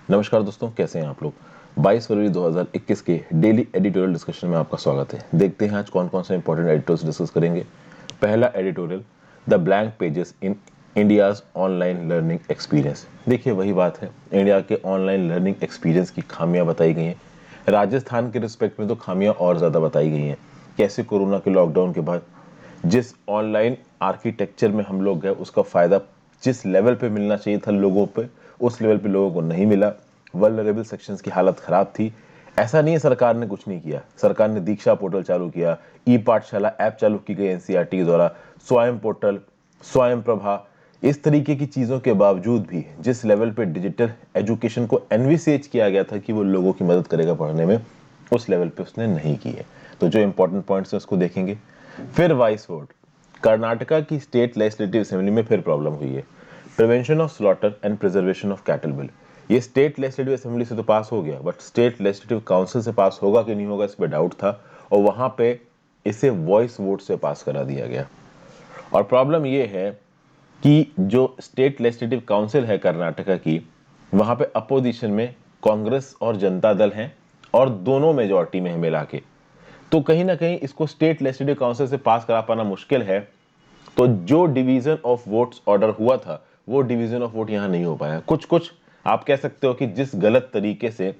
नमस्कार दोस्तों, कैसे हैं आप लोग। 22 फरवरी 2021 के डेली एडिटोरियल डिस्कशन में आपका स्वागत है। देखते हैं आज कौन कौन से इंपॉर्टेंट एडिटोरियल्स डिस्कस करेंगे। पहला editorial, the blank pages in India's online learning experience. देखिए वही बात है, इंडिया के ऑनलाइन लर्निंग एक्सपीरियंस की खामियां बताई गई हैं। राजस्थान के रिस्पेक्ट में तो खामियां और ज़्यादा बताई गई हैं। कैसे कोरोना के लॉकडाउन के बाद जिस ऑनलाइन आर्किटेक्चर में हम लोग गए उसका फ़ायदा जिस लेवल पे मिलना चाहिए था लोगों पे, उस लेवल पे लोगों को नहीं मिला। वल्नरेबल सेक्शंस की हालत ख़राब थी। ऐसा नहीं है सरकार ने कुछ नहीं किया, सरकार ने दीक्षा पोर्टल चालू किया, ई पाठशाला ऐप चालू की गई एनसीईआरटी के द्वारा, स्वयं पोर्टल, स्वयं प्रभा, इस तरीके की चीज़ों के बावजूद भी जिस लेवल पे डिजिटल एजुकेशन को एनविसेज किया गया था कि वो लोगों की मदद करेगा पढ़ने में, उस लेवल पे उसने नहीं की है। तो जो इंपॉर्टेंट पॉइंट्स हैं उसको देखेंगे। फिर वाइस वोट, कर्नाटका की स्टेट लेजिस्लेटिव असेंबली में फिर प्रॉब्लम हुई है। Prevention of slaughter and preservation of cattle bill, ये स्टेट लेजिस्लेटिव असेंबली से तो पास हो गया, बट स्टेट लेजिस्लेटिव काउंसिल से पास होगा कि नहीं होगा इस पर डाउट था, और वहां पे इसे वॉइस वोट से पास करा दिया गया। और प्रॉब्लम ये है कि जो स्टेट लेजिस्लेटिव काउंसिल है कर्नाटका की, वहां पे अपोजिशन में कांग्रेस और जनता दल हैं, और दोनों मेजॉरिटी में है मिला के। तो कहीं ना कहीं इसको स्टेट लेजिस्लेटिव काउंसिल से पास करा पाना मुश्किल है। तो जो डिवीजन ऑफ वोट्स ऑर्डर हुआ था वो डिवीजन ऑफ वोट यहां नहीं हो पाया। कुछ कुछ आप कह सकते हो कि जिस गलत तरीके से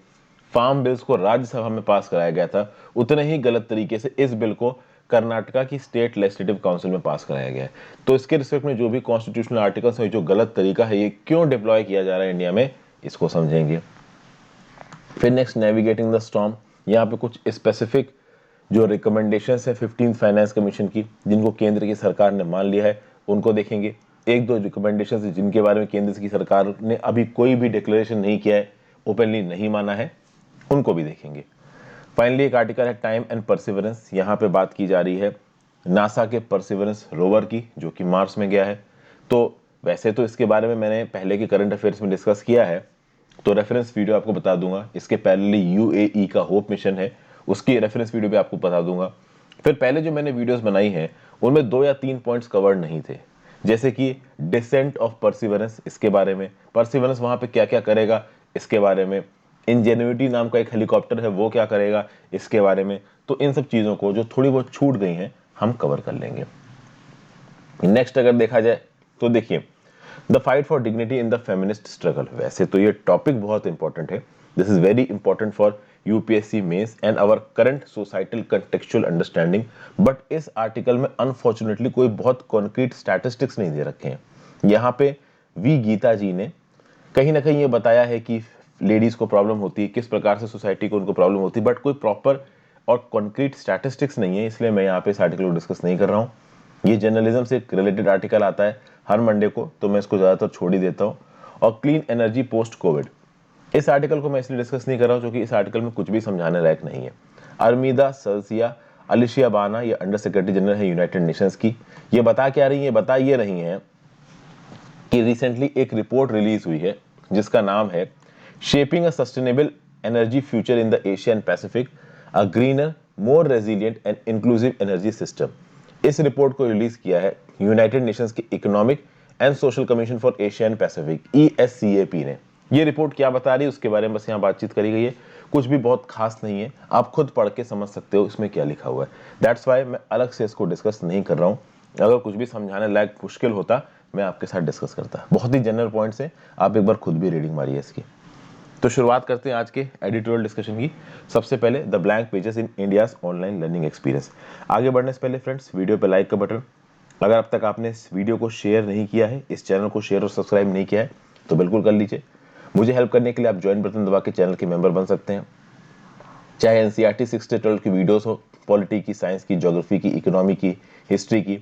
फार्म बिल्स को राज्यसभा में पास कराया गया था, उतने ही गलत तरीके से इस बिल को कर्नाटका की स्टेट लेजिस्लेटिव काउंसिल में पास कराया गया है। तो इसके रिस्पेक्ट में जो भी कॉन्स्टिट्यूशनल आर्टिकल्स है, जो गलत तरीका है, ये क्यों डिप्लॉय किया जा रहा है इंडिया में, इसको समझेंगे। फिर नेक्स्ट, नेविगेटिंग द स्टॉर्म, यहाँ पे कुछ स्पेसिफिक जो रिकमेंडेशंस है 15th फाइनेंस कमीशन की, जिनको केंद्र की सरकार ने मान लिया है, उनको देखेंगे। एक दो रिकमेंडेशंस जिनके बारे में केंद्र की सरकार ने अभी कोई भी डिक्लेरेशन नहीं किया है, ओपनली नहीं माना है, उनको भी देखेंगे। फाइनली एक आर्टिकल है टाइम एंड परसिवरेंस, यहाँ पे बात की जा रही है नासा के परसिवरेंस रोवर की, जो कि मार्स में गया है। तो वैसे तो इसके बारे में मैंने पहले के करंट अफेयर्स में डिस्कस किया है, तो रेफरेंस वीडियो आपको बता दूंगा। इसके पहले यूएई का होप मिशन है, उसकी रेफरेंस वीडियो भी आपको बता दूंगा। फिर पहले जो मैंने वीडियोस बनाई हैं उनमें 2 या 3 पॉइंट्स कवर्ड नहीं थे, जैसे कि डिसेंट ऑफ परसिवरेंस, इसके बारे में, परसिवरेंस वहां पे क्या क्या करेगा इसके बारे में, इंजेन्युइटी नाम का एक हेलीकॉप्टर है वो क्या करेगा इसके बारे में। तो इन सब चीजों को जो थोड़ी बहुत छूट गई हैं हम कवर कर लेंगे। नेक्स्ट अगर देखा जाए तो देखिए, the fight for dignity in the feminist struggle. वैसे तो ये टॉपिक बहुत इंपॉर्टेंट है, this is very important for UPSC mains and our current societal contextual understanding, but इस आर्टिकल में अनफॉर्चुनेटली कोई बहुत कॉन्क्रीट स्टैटिस्टिक्स नहीं दे रखे हैं। यहाँ पे वी गीता जी ने कहीं ना कहीं ये बताया है कि लेडीज को प्रॉब्लम होती है, किस प्रकार से सोसाइटी को उनको प्रॉब्लम होती है, बट कोई प्रॉपर और कॉन्क्रीट स्टैटिस्टिक्स नहीं है, इसलिए मैं यहाँ पे इस आर्टिकल को डिस्कस नहीं कर रहा हूँ। ये जर्नलिज्म से रिलेटेड आर्टिकल आता है हर मंडे को, तो मैं इसको ज़्यादातर छोड़ ही देता हूँ। और क्लीन एनर्जी पोस्ट कोविड, इस आर्टिकल को मैं इसलिए डिस्कस नहीं कर रहा हूँ क्योंकि इस आर्टिकल में कुछ भी समझाने लायक नहीं है। अरमीदा सल्सिया अलिशिया बाना, ये अंडर सेक्रेटरी जनरल है यूनाइटेड नेशंस की, ये बता क्या रही है, बता ये रही हैं कि रिसेंटली एक रिपोर्ट रिलीज हुई है जिसका नाम है shaping a sustainable energy future in the Asian Pacific, a greener more resilient and inclusive energy system. इस रिपोर्ट को रिलीज किया है यूनाइटेड नेशंस के economic and social commission for Asia and Pacific, ESCAP ने। ये रिपोर्ट क्या बता रही है उसके बारे में बस यहाँ बातचीत करी गई है, कुछ भी बहुत खास नहीं है, आप खुद पढ़ के समझ सकते हो इसमें क्या लिखा हुआ है। दैट्स वाई मैं अलग से इसको डिस्कस नहीं कर रहा हूँ। अगर कुछ भी समझाने लायक मुश्किल होता मैं आपके साथ डिस्कस करता। बहुत ही जनरल पॉइंट्स हैं, आप एक बार खुद भी रीडिंग मारिए इसकी। तो शुरुआत करते हैं आज के एडिटोरियल डिस्कशन की। सबसे पहले the blank pages in India's online learning experience. आगे बढ़ने से पहले फ्रेंड्स, वीडियो पे लाइक का बटन, अगर अब तक आपने इस वीडियो को शेयर नहीं किया है, इस चैनल को शेयर और सब्सक्राइब नहीं किया है, तो बिल्कुल कर लीजिए। मुझे हेल्प करने के लिए आप ज्वाइन बटन दबा के चैनल के मेंबर बन सकते हैं। चाहे एनसीईआरटी 6 से 12 की वीडियोस हो, पॉलिटी की, साइंस की, ज्योग्राफी की, इकोनॉमी की, हिस्ट्री की,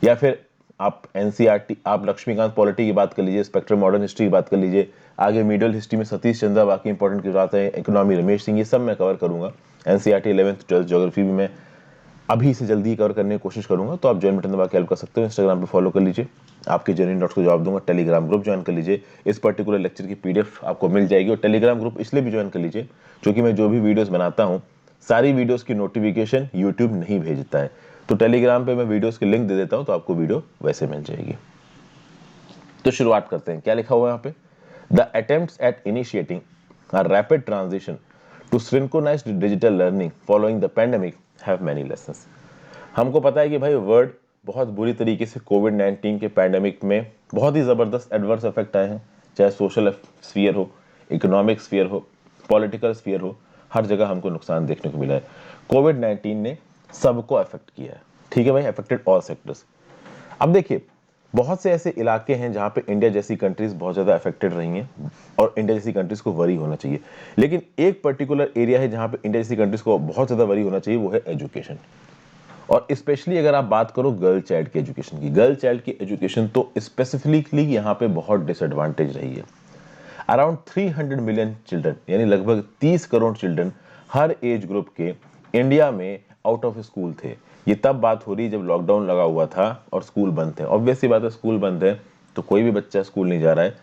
या फिर आप एनसीईआरटी, आप लक्ष्मीकांत पॉलिटी की बात कर लीजिए, स्पेक्ट्रम मॉडर्न हिस्ट्री की बात कर लीजिए, आगे मिडिल हिस्ट्री में सतीश चंद्र, बाकी इंपॉर्टेंट की बात है, इकोनॉमी रमेश सिंह, ये सब मैं कवर करूंगा। एनसीईआरटी 11th 12th ज्योग्राफी भी मैं अभी से जल्दी कवर करने की कोशिश करूंगा, तो आप ज्वाइन बटन दबा के हेल्प कर सकते हो। इंस्टाग्राम पे फॉलो कर लीजिए, आपके जेन्युइन डॉट्स को जवाब दूंगा। टेलीग्राम ग्रुप ज्वाइन कर लीजिए, इस पर्टिकुलर लेक्चर की पीडीएफ आपको मिल जाएगी। और टेलीग्राम ग्रुप इसलिए भी ज्वाइन कर लीजिए क्योंकि मैं जो भी वीडियोस बनाता हूँ, सारी वीडियोस की नोटिफिकेशन यूट्यूब नहीं भेजता है, तो टेलीग्राम पे मैं वीडियोस की लिंक दे देता हूँ, तो आपको वीडियो वैसे मिल जाएगी। तो शुरुआत करते हैं, क्या लिखा हुआ है यहाँ पे, the attempts at initiating a rapid transition to synchronized digital learning following the pandemic have many lessons। हमको पता है कि भाई वर्ल्ड बहुत बुरी तरीके से कोविड-19 के पैंडेमिक में बहुत ही ज़बरदस्त एडवर्स इफेक्ट आए हैं, चाहे सोशल स्फीयर हो, इकोनॉमिक स्फीयर हो, पॉलिटिकल स्फीयर हो, हर जगह हमको नुकसान देखने को मिला है। कोविड-19 ने सबको अफेक्ट किया है, ठीक है भाई, अफेक्टेड ऑल सेक्टर्स। अब देखिए, बहुत से ऐसे इलाके हैं जहां पे इंडिया जैसी कंट्रीज बहुत ज़्यादा अफेक्टेड रही हैं और इंडिया जैसी कंट्रीज को वरी होना चाहिए, लेकिन एक पर्टिकुलर एरिया है जहां पे इंडिया जैसी कंट्रीज को बहुत ज़्यादा वरी होना चाहिए, वो है एजुकेशन। और स्पेशली अगर आप बात करो गर्ल चाइल्ड की एजुकेशन की, गर्ल चाइल्ड की एजुकेशन तो स्पेसिफिकली यहाँ पे बहुत डिसएडवांटेज रही है। अराउंड 300 मिलियन चिल्ड्रन, यानी लगभग 30 करोड़ चिल्ड्रन हर एज ग्रुप के इंडिया में आउट ऑफ स्कूल थे। ये तब बात हो रही जब लॉकडाउन लगा हुआ था और स्कूल बंद थे। ऑब्वियस सी बात है, स्कूल बंद है तो कोई भी बच्चा स्कूल नहीं जा रहा है।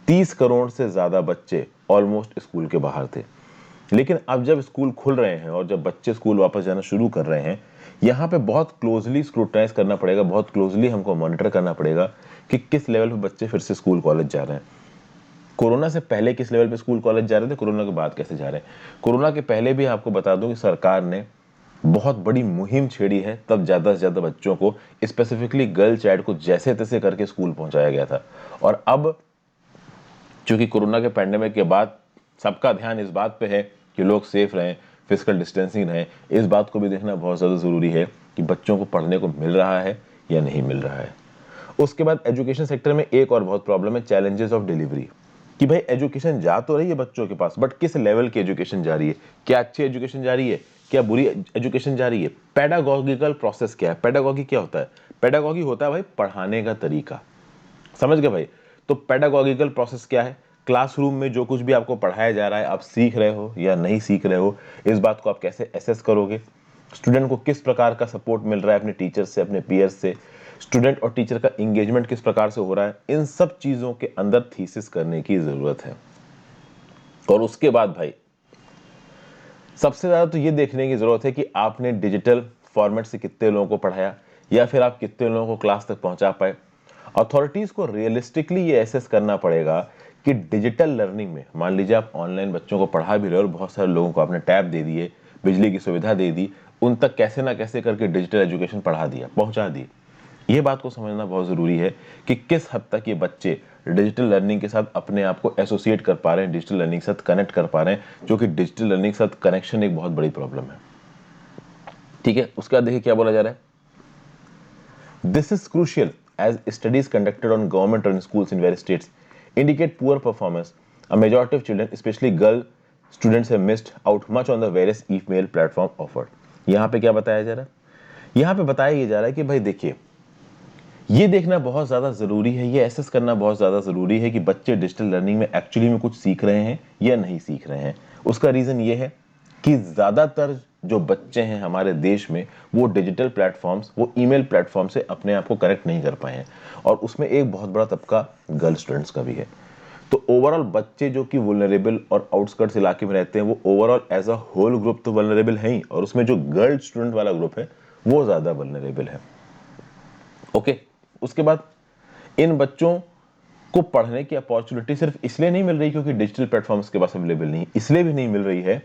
30 करोड़ से ज़्यादा बच्चे ऑलमोस्ट स्कूल के बाहर थे। लेकिन अब जब स्कूल खुल रहे हैं और जब बच्चे स्कूल वापस जाना शुरू कर रहे हैं, यहाँ पे बहुत क्लोजली स्क्रूटनाइज करना पड़ेगा, बहुत क्लोजली हमको मॉनिटर करना पड़ेगा कि किस लेवल पे बच्चे फिर से स्कूल कॉलेज जा रहे हैं। कोरोना से पहले किस लेवल पे स्कूल कॉलेज जा रहे थे, कोरोना के बाद कैसे जा रहे हैं। कोरोना के पहले भी आपको बता दूं कि सरकार ने बहुत बड़ी मुहिम छेड़ी है, तब ज़्यादा से ज़्यादा बच्चों को, स्पेसिफिकली गर्ल चाइल्ड को जैसे तैसे करके स्कूल पहुंचाया गया था। और अब चूंकि कोरोना के पैंडेमिक के बाद सबका ध्यान इस बात पे है कि लोग सेफ रहें, फिजिकल डिस्टेंसिंग रहें, इस बात को भी देखना बहुत ज़्यादा ज़रूरी है कि बच्चों को पढ़ने को मिल रहा है या नहीं मिल रहा है। उसके बाद एजुकेशन सेक्टर में एक और बहुत प्रॉब्लम है, चैलेंजेस ऑफ डिलीवरी, कि भाई एजुकेशन जा तो रही है बच्चों के पास, बट किस लेवल की एजुकेशन जा रही है, क्या अच्छी एजुकेशन जा रही है, क्या बुरी एजुकेशन जा रही है। पेडागॉगिकल प्रोसेस क्या है, पेडागॉगी क्या होता है, पेडागॉगी होता है भाई पढ़ाने का तरीका, समझ गए भाई। तो पेडागॉगिकल प्रोसेस क्या है, क्लासरूम में जो कुछ भी आपको पढ़ाया जा रहा है, आप सीख रहे हो या नहीं सीख रहे हो, इस बात को आप कैसे एसेस करोगे, स्टूडेंट को किस प्रकार का सपोर्ट मिल रहा है अपने टीचर से, अपने पीयर्स से, स्टूडेंट और टीचर का इंगेजमेंट किस प्रकार से हो रहा है, इन सब चीजों के अंदर थीसिस करने की जरूरत है। और उसके बाद भाई सबसे ज्यादा तो ये देखने की जरूरत है कि आपने डिजिटल फॉर्मेट से कितने लोगों को पढ़ाया या फिर आप कितने लोगों को क्लास तक पहुंचा पाए। अथॉरिटीज को रियलिस्टिकली ये एसेस करना पड़ेगा कि डिजिटल लर्निंग में, मान लीजिए आप ऑनलाइन बच्चों को पढ़ा भी रहे हो और बहुत सारे लोगों को आपने टैब दे दिए, बिजली की सुविधा दे दी, उन तक कैसे ना कैसे करके डिजिटल एजुकेशन पढ़ा दिया, पहुंचा दी। ये बात को समझना बहुत ज़रूरी है कि किस हद तक ये बच्चे डिजिटल लर्निंग के साथ अपने आप को एसोसिएट कर पा रहे हैं, डिजिटल लर्निंग के साथ कनेक्ट कर पा रहे हैं, जो कि डिजिटल लर्निंग के साथ कनेक्शन एक बहुत बड़ी प्रॉब्लम है। ठीक है, उसके बाद देखिए क्या बोला जा रहा है, this is crucial as studies conducted on government run schools in various states indicate poor performance, a majority of children specially girl students have missed out much on the various email platform offered. यहाँ पे क्या बताया जा रहा है, यहाँ पे बताया ये जा रहा है कि भाई देखिए, ये देखना बहुत ज़्यादा ज़रूरी है, ये एसेस करना बहुत ज़्यादा ज़रूरी है कि बच्चे डिजिटल लर्निंग में एक्चुअली में कुछ सीख रहे हैं या नहीं सीख रहे हैं। उसका रीज़न ये है कि ज़्यादातर जो बच्चे हैं हमारे देश में, वो डिजिटल प्लेटफॉर्म्स, वो ईमेल प्लेटफॉर्म से अपने आप को कनेक्ट नहीं कर पाए हैं, और उसमें एक बहुत बड़ा तबका गर्ल स्टूडेंट्स का भी है। तो ओवरऑल बच्चे जो कि वल्नरेबल और आउटस्कर्ट्स इलाके में रहते हैं, वो overall as a whole group तो वल्नरेबल है ही, और उसमें जो गर्ल स्टूडेंट वाला ग्रुप है वो ज़्यादा वल्नरेबल है। ओके, उसके बाद इन बच्चों को पढ़ने की अपॉर्चुनिटी सिर्फ इसलिए नहीं मिल रही क्योंकि डिजिटल प्लेटफॉर्म्स के पास अवेलेबल नहीं, इसलिए भी नहीं मिल रही है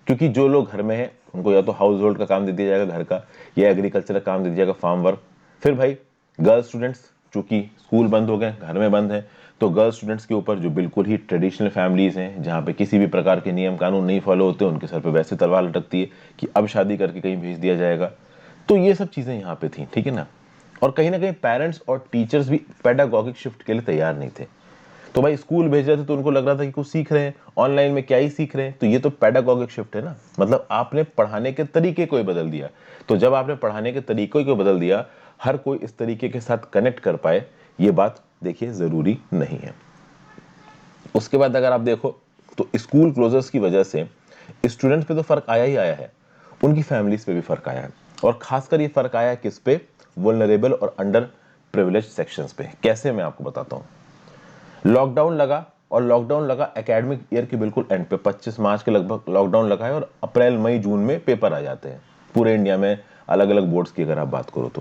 क्योंकि जो लोग घर में हैं उनको या तो हाउस होल्ड का काम दे दिया जाएगा घर का, या एग्रीकल्चर का काम दे दिया जाएगा, फार्म वर्क। फिर भाई गर्ल स्टूडेंट्स, चूंकि स्कूल बंद हो गए, घर में बंद है, तो गर्ल स्टूडेंट्स के ऊपर जो बिल्कुल ही ट्रेडिशनल फैमिलीज हैं जहाँ पे किसी भी प्रकार के नियम कानून नहीं फॉलो होते, उनके सर पे वैसे तलवार लटकती है कि अब शादी करके कहीं भेज दिया जाएगा। तो ये सब चीज़ें यहाँ पे थी, ठीक है ना। और कहीं ना कहीं पेरेंट्स और टीचर्स भी पेडागॉगिक शिफ्ट के लिए तैयार नहीं थे। तो भाई स्कूल भेज रहे थे तो उनको लग रहा था कि कुछ सीख रहे हैं, ऑनलाइन में क्या ही सीख रहे हैं, तो ये तो पेडागॉगिक शिफ्ट है ना, मतलब आपने पढ़ाने के तरीके को ही बदल दिया। तो जब आपने पढ़ाने के तरीके को बदल दिया, हर कोई इस तरीके के साथ कनेक्ट कर पाए, ये बात देखिए जरूरी नहीं है। उसके बाद अगर आप देखो तो स्कूल क्लोजर्स की वजह से स्टूडेंट्स पे तो फर्क आया ही आया है, उनकी फैमिलीज पे भी फर्क आया है, और खासकर ये फर्क आया है किस पे, वल्नरेबल और अंडर प्रिविलेज सेक्शंस पे। कैसे, मैं आपको बताता हूं। लॉकडाउन लगा, और लॉकडाउन लगा एकेडमिक ईयर के बिल्कुल एंड पे, 25 मार्च के लगभग लॉकडाउन लगा है, और अप्रैल मई जून में पेपर आ जाते हैं पूरे इंडिया में, अलग अलग बोर्ड्स की अगर आप बात करो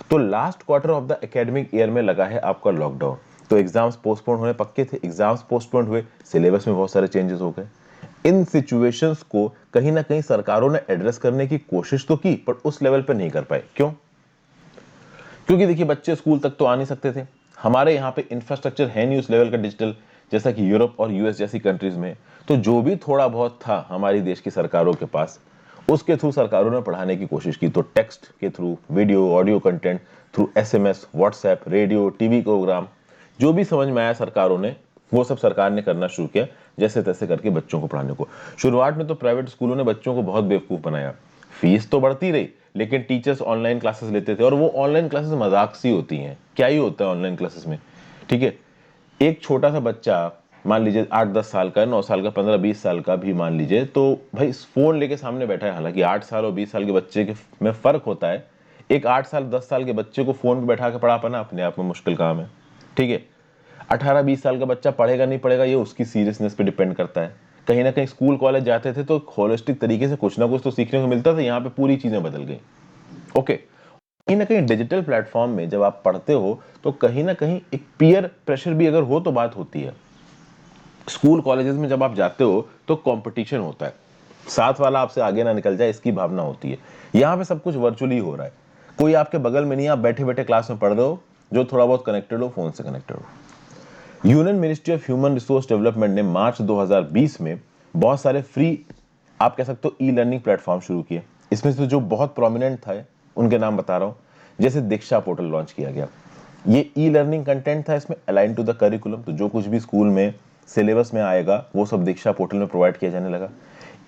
तो last quarter of the academic year में लगा है आपका लॉकडाउन। तो एग्जाम्स पोस्टपोन होने पक्के थे, एग्जाम्स पोस्टपोन हुए, सिलेबस में बहुत सारे चेंजेस हो गए। इन सिचुएशंस को कहीं ना कहीं सरकारों ने एड्रेस करने की कोशिश तो की, पर उस लेवल पे नहीं कर पाए। क्यों? क्योंकि देखिए बच्चे स्कूल तक तो आ नहीं सकते थे, हमारे यहाँ पे इंफ्रास्ट्रक्चर है नहीं उस लेवल का डिजिटल, जैसा कि यूरोप और यूएस जैसी कंट्रीज में। तो जो भी थोड़ा बहुत था हमारी देश की सरकारों के पास, उसके थ्रू सरकारों ने पढ़ाने की कोशिश की। तो टेक्स्ट के through, video audio content through, SMS, WhatsApp, radio, TV programme, जो भी समझ में आया सरकारों ने वो सब सरकार ने करना शुरू किया, जैसे तैसे करके बच्चों को पढ़ाने को। शुरुआत में तो प्राइवेट स्कूलों ने बच्चों को बहुत बेवकूफ बनाया, फीस तो बढ़ती रही, लेकिन टीचर्स ऑनलाइन क्लासेस लेते थे, और वो ऑनलाइन क्लासेस मजाक सी होती हैं, क्या ही होता है ऑनलाइन क्लासेस में। ठीक है, एक छोटा सा बच्चा मान लीजिए 8-10 साल का, 9 साल का, 15-20 साल का भी मान लीजिए, तो भाई फोन लेके सामने बैठा है। हालांकि 8 साल और 20 साल के बच्चे के में फर्क होता है, एक 8 साल 10 साल के बच्चे को फोन पे बैठा के पढ़ा पाना अपने आप में मुश्किल काम है। ठीक है, 18-20 साल का बच्चा पढ़ेगा नहीं पढ़ेगा ये उसकी सीरियसनेस पे डिपेंड करता है। कहीं ना कहीं स्कूल कॉलेज जाते थे तो होलिस्टिक तरीके से कुछ ना कुछ तो सीखने को मिलता था, यहाँ पे पूरी चीजें बदल गई। ओके, कहीं ना कहीं डिजिटल प्लेटफॉर्म में जब आप पढ़ते हो तो कहीं ना कहीं एक पीयर प्रेशर भी अगर हो तो बात होती है। स्कूल कॉलेजेस में जब आप जाते हो तो कंपटीशन होता है, साथ वाला आपसे आगे ना निकल जाए इसकी भावना होती है। यहाँ पे सब कुछ वर्चुअली हो रहा है, कोई आपके बगल में नहीं, आप बैठे बैठे क्लास में पढ़ रहे हो, जो थोड़ा बहुत कनेक्टेड हो फोन से कनेक्टेड हो। Union ministry of human resource development ने मार्च 2020 में बहुत सारे फ्री, आप कह सकते हो, ई लर्निंग प्लेटफॉर्म शुरू किए। इसमें से जो बहुत प्रोमिनेंट था उनके नाम बता रहा हूं। जैसे दीक्षा पोर्टल लॉन्च किया गया, ये ई लर्निंग कंटेंट था, इसमें अलाइन टू द करिकुलम, तो जो कुछ भी स्कूल में सिलेबस में आएगा वो सब दीक्षा पोर्टल में प्रोवाइड किया जाने लगा।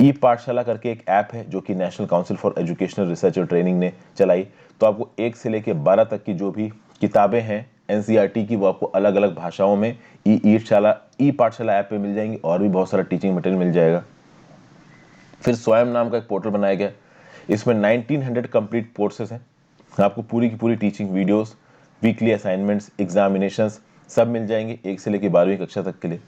ई पाठशाला करके एक ऐप है जो कि national council for educational research और ट्रेनिंग ने चलाई। तो आपको 1 से लेकर 12 तक की जो भी किताबें हैं एनसीईआरटी की, वो आपको अलग अलग भाषाओं में ई पाठशाला ऐप पे मिल जाएंगी, और भी बहुत सारा टीचिंग मटेरियल मिल जाएगा। फिर स्वयं नाम का एक पोर्टल बनाया गया, इसमें 1900 कंप्लीट कोर्सेज हैं, आपको पूरी की पूरी teaching videos, weekly assignments, examinations सब मिल जाएंगे 1 से लेकर 12वीं कक्षा तक के लिए।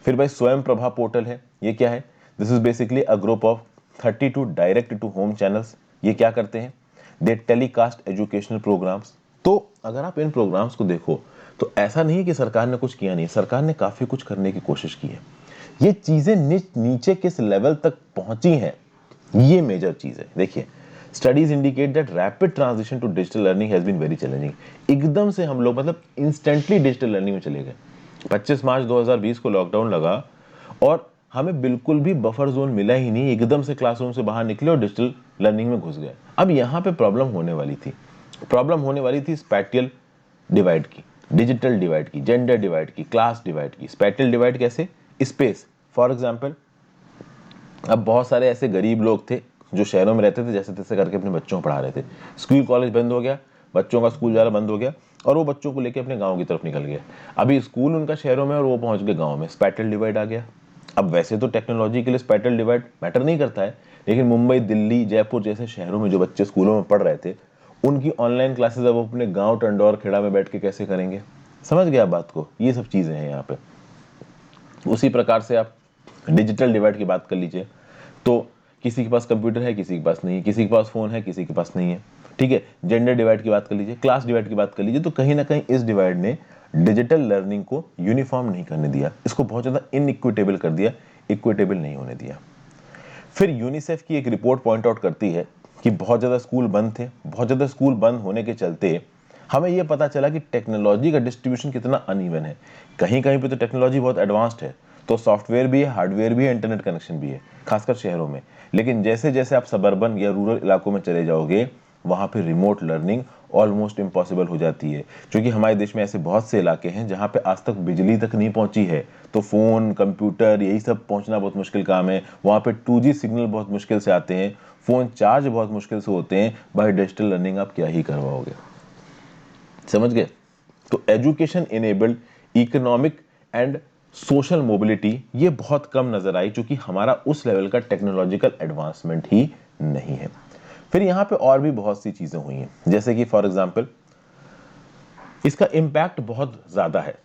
फिर भाई स्वयं प्रभा पोर्टल है, ये क्या है? This is basically a group of 32 direct to home channels. ये क्या करते हैं? They telecast educational programmes. तो अगर आप इन प्रोग्राम्स को देखो तो ऐसा नहीं है कि सरकार ने कुछ किया नहीं, सरकार ने काफी कुछ करने की कोशिश की है। ये चीजें नीचे किस लेवल तक पहुंची हैं, ये मेजर चीज है। देखिए, studies indicate that rapid transition to digital learning has been very challenging. एकदम से हम लोग मतलब इंस्टेंटली डिजिटल लर्निंग में चले गए। 25 मार्च 2020 को लॉकडाउन लगा और हमें बिल्कुल भी बफर जोन मिला ही नहीं, एकदम से क्लासरूम से बाहर निकले और डिजिटल लर्निंग में घुस गए। अब यहाँ पे प्रॉब्लम होने वाली थी, स्पैटियल डिवाइड की, डिजिटल डिवाइड की, जेंडर डिवाइड की, क्लास डिवाइड की। स्पैटियल डिवाइड कैसे? स्पेस, फॉर एग्जाम्पल, अब बहुत सारे ऐसे गरीब लोग थे जो शहरों में रहते थे, जैसे तैसे करके अपने बच्चों को पढ़ा रहे थे। स्कूल कॉलेज बंद हो गया, बच्चों का स्कूल जाना बंद हो गया, और वो बच्चों को लेके अपने गांव की तरफ निकल गए। अभी स्कूल उनका शहरों में और वो पहुंच गए गांव में, स्पैटल डिवाइड आ गया। अब वैसे तो टेक्नोलॉजी के लिए स्पैटल डिवाइड मैटर नहीं करता है, लेकिन मुंबई, दिल्ली, जयपुर जैसे शहरों में जो बच्चे स्कूलों में पढ़ रहे थे, उनकी ऑनलाइन क्लासेस अब अपने गाँव टंडौर खेड़ा में बैठ के कैसे करेंगे? समझ गया बात को? ये सब चीजें हैं यहाँ पे। उसी प्रकार से आप डिजिटल डिवाइड की बात कर लीजिए, तो किसी के पास कंप्यूटर है, किसी के पास नहीं है, किसी के पास फोन है, किसी के पास नहीं है। ठीक है, जेंडर डिवाइड की बात कर लीजिए, क्लास डिवाइड की बात कर लीजिए, तो कहीं ना कहीं इस डिवाइड ने डिजिटल लर्निंग को यूनिफॉर्म नहीं करने दिया, इसको बहुत ज्यादा इनइक्विटेबल कर दिया, इक्विटेबल नहीं होने दिया। फिर यूनिसेफ की एक रिपोर्ट पॉइंट आउट करती है कि बहुत ज्यादा स्कूल बंद थे, बहुत ज्यादा स्कूल बंद होने के चलते हमें यह पता चला कि टेक्नोलॉजी का डिस्ट्रीब्यूशन कितना अनइवन है। कहीं कहीं पे तो टेक्नोलॉजी बहुत एडवांस्ड है, तो सॉफ्टवेयर भी है, हार्डवेयर भी है, इंटरनेट कनेक्शन भी है, खासकर शहरों में। लेकिन जैसे जैसे आप सबर्बन या रूरल इलाकों में चले जाओगे, वहां पे रिमोट लर्निंग ऑलमोस्ट इम्पॉसिबल हो जाती है, क्योंकि हमारे देश में ऐसे बहुत से इलाके हैं जहां पे आज तक बिजली तक नहीं पहुंची है। तो फोन, कंप्यूटर, यही सब पहुंचना बहुत मुश्किल काम है। वहां पे 2G सिग्नल बहुत मुश्किल से आते हैं, फोन चार्ज बहुत मुश्किल से होते हैं। भाई डिजिटल लर्निंग आप क्या ही करवाओगे? समझ गए? तो education enabled economic and social mobility ये बहुत कम नजर आई, क्योंकि हमारा उस लेवल का टेक्नोलॉजिकल एडवांसमेंट ही नहीं है। फिर यहां पे और भी बहुत सी चीजें हुई हैं, जैसे कि फॉर एग्जांपल इसका इम्पैक्ट बहुत ज्यादा है।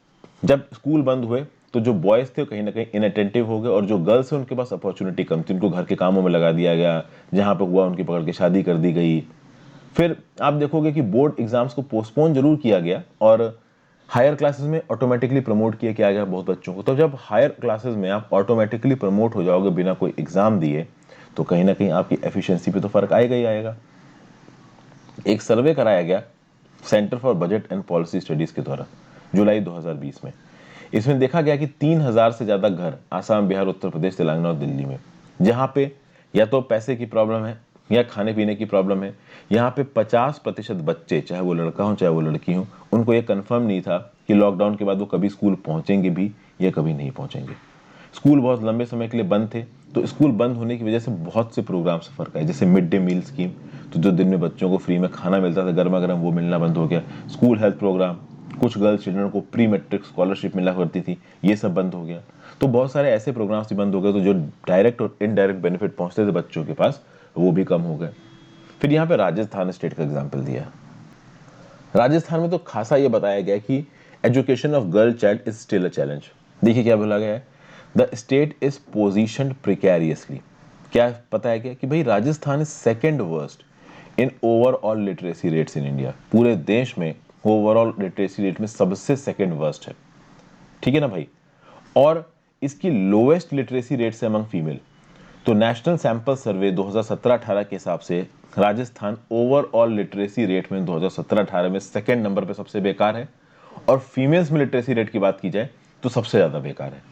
जब स्कूल बंद हुए तो जो बॉयज थे कहीं ना कहीं इनअटेंटिव हो गए, और जो गर्ल्स है उनके पास अपॉर्चुनिटी कम थी, उनको घर के कामों में लगा दिया गया, जहां पे हुआ उनकी पकड़ के शादी कर दी गई। फिर आप देखोगे कि बोर्ड एग्जाम्स को पोस्टपोन जरूर किया गया, और हायर क्लासेस में ऑटोमेटिकली प्रमोट किया गया बहुत बच्चों को। तो जब हायर क्लासेस में आप ऑटोमेटिकली प्रमोट हो जाओगे बिना कोई एग्जाम दिए, तो कहीं ना कहीं आपकी एफिशिएंसी पे तो फर्क आएगा ही आएगा। एक सर्वे कराया गया centre for budget and policy studies के द्वारा जुलाई 2020 में। इसमें देखा गया कि 3000 से ज्यादा घर आसाम, बिहार, उत्तर प्रदेश, तेलंगाना और दिल्ली में, जहां पे या तो पैसे की प्रॉब्लम है या खाने पीने की प्रॉब्लम है, यहाँ पे 50% बच्चे, चाहे वो लड़का हो चाहे वो लड़की हो, उनको ये कंफर्म नहीं था कि लॉकडाउन के बाद वो कभी स्कूल पहुंचेंगे भी या कभी नहीं पहुंचेंगे। स्कूल बहुत लंबे समय के लिए बंद थे, तो स्कूल बंद होने की वजह से बहुत से प्रोग्राम से फर्क आए, जैसे मिड डे मील स्कीम, तो जो दिन में बच्चों को फ्री में खाना मिलता था गर्मा गर्म, वो मिलना बंद हो गया। स्कूल हेल्थ प्रोग्राम, कुछ गर्ल्स चिल्ड्रन को प्री मेट्रिक स्कॉलरशिप मिला करती थी, ये सब बंद हो गया। तो बहुत सारे ऐसे प्रोग्राम्स भी बंद हो गए, तो जो डायरेक्ट और इनडायरेक्ट बेनिफिट पहुंचते थे बच्चों के पास, वो भी कम हो गए। फिर यहाँ पे राजस्थान स्टेट का एग्जाम्पल दिया। राजस्थान में तो खासा ये बताया गया कि education of girl child is still a challenge. देखिए क्या बोला गया है, द स्टेट इज पोजिशन्ड प्रिकैरियसली। क्या बताया गया कि भाई Rajasthan is second worst in overall literacy rates in India. पूरे देश में ओवरऑल लिटरेसी रेट में सबसे सेकेंड वर्स्ट है, ठीक है ना भाई। और इसकी लोएस्ट लिटरेसी रेट से अमंग फीमेल। तो नेशनल सैंपल सर्वे 2017-18 के हिसाब से राजस्थान ओवरऑल लिटरेसी रेट में 2017-18 में सेकेंड नंबर पे सबसे बेकार है। और फीमेल्स में लिटरेसी रेट की बात की जाए तो सबसे ज्यादा बेकार है।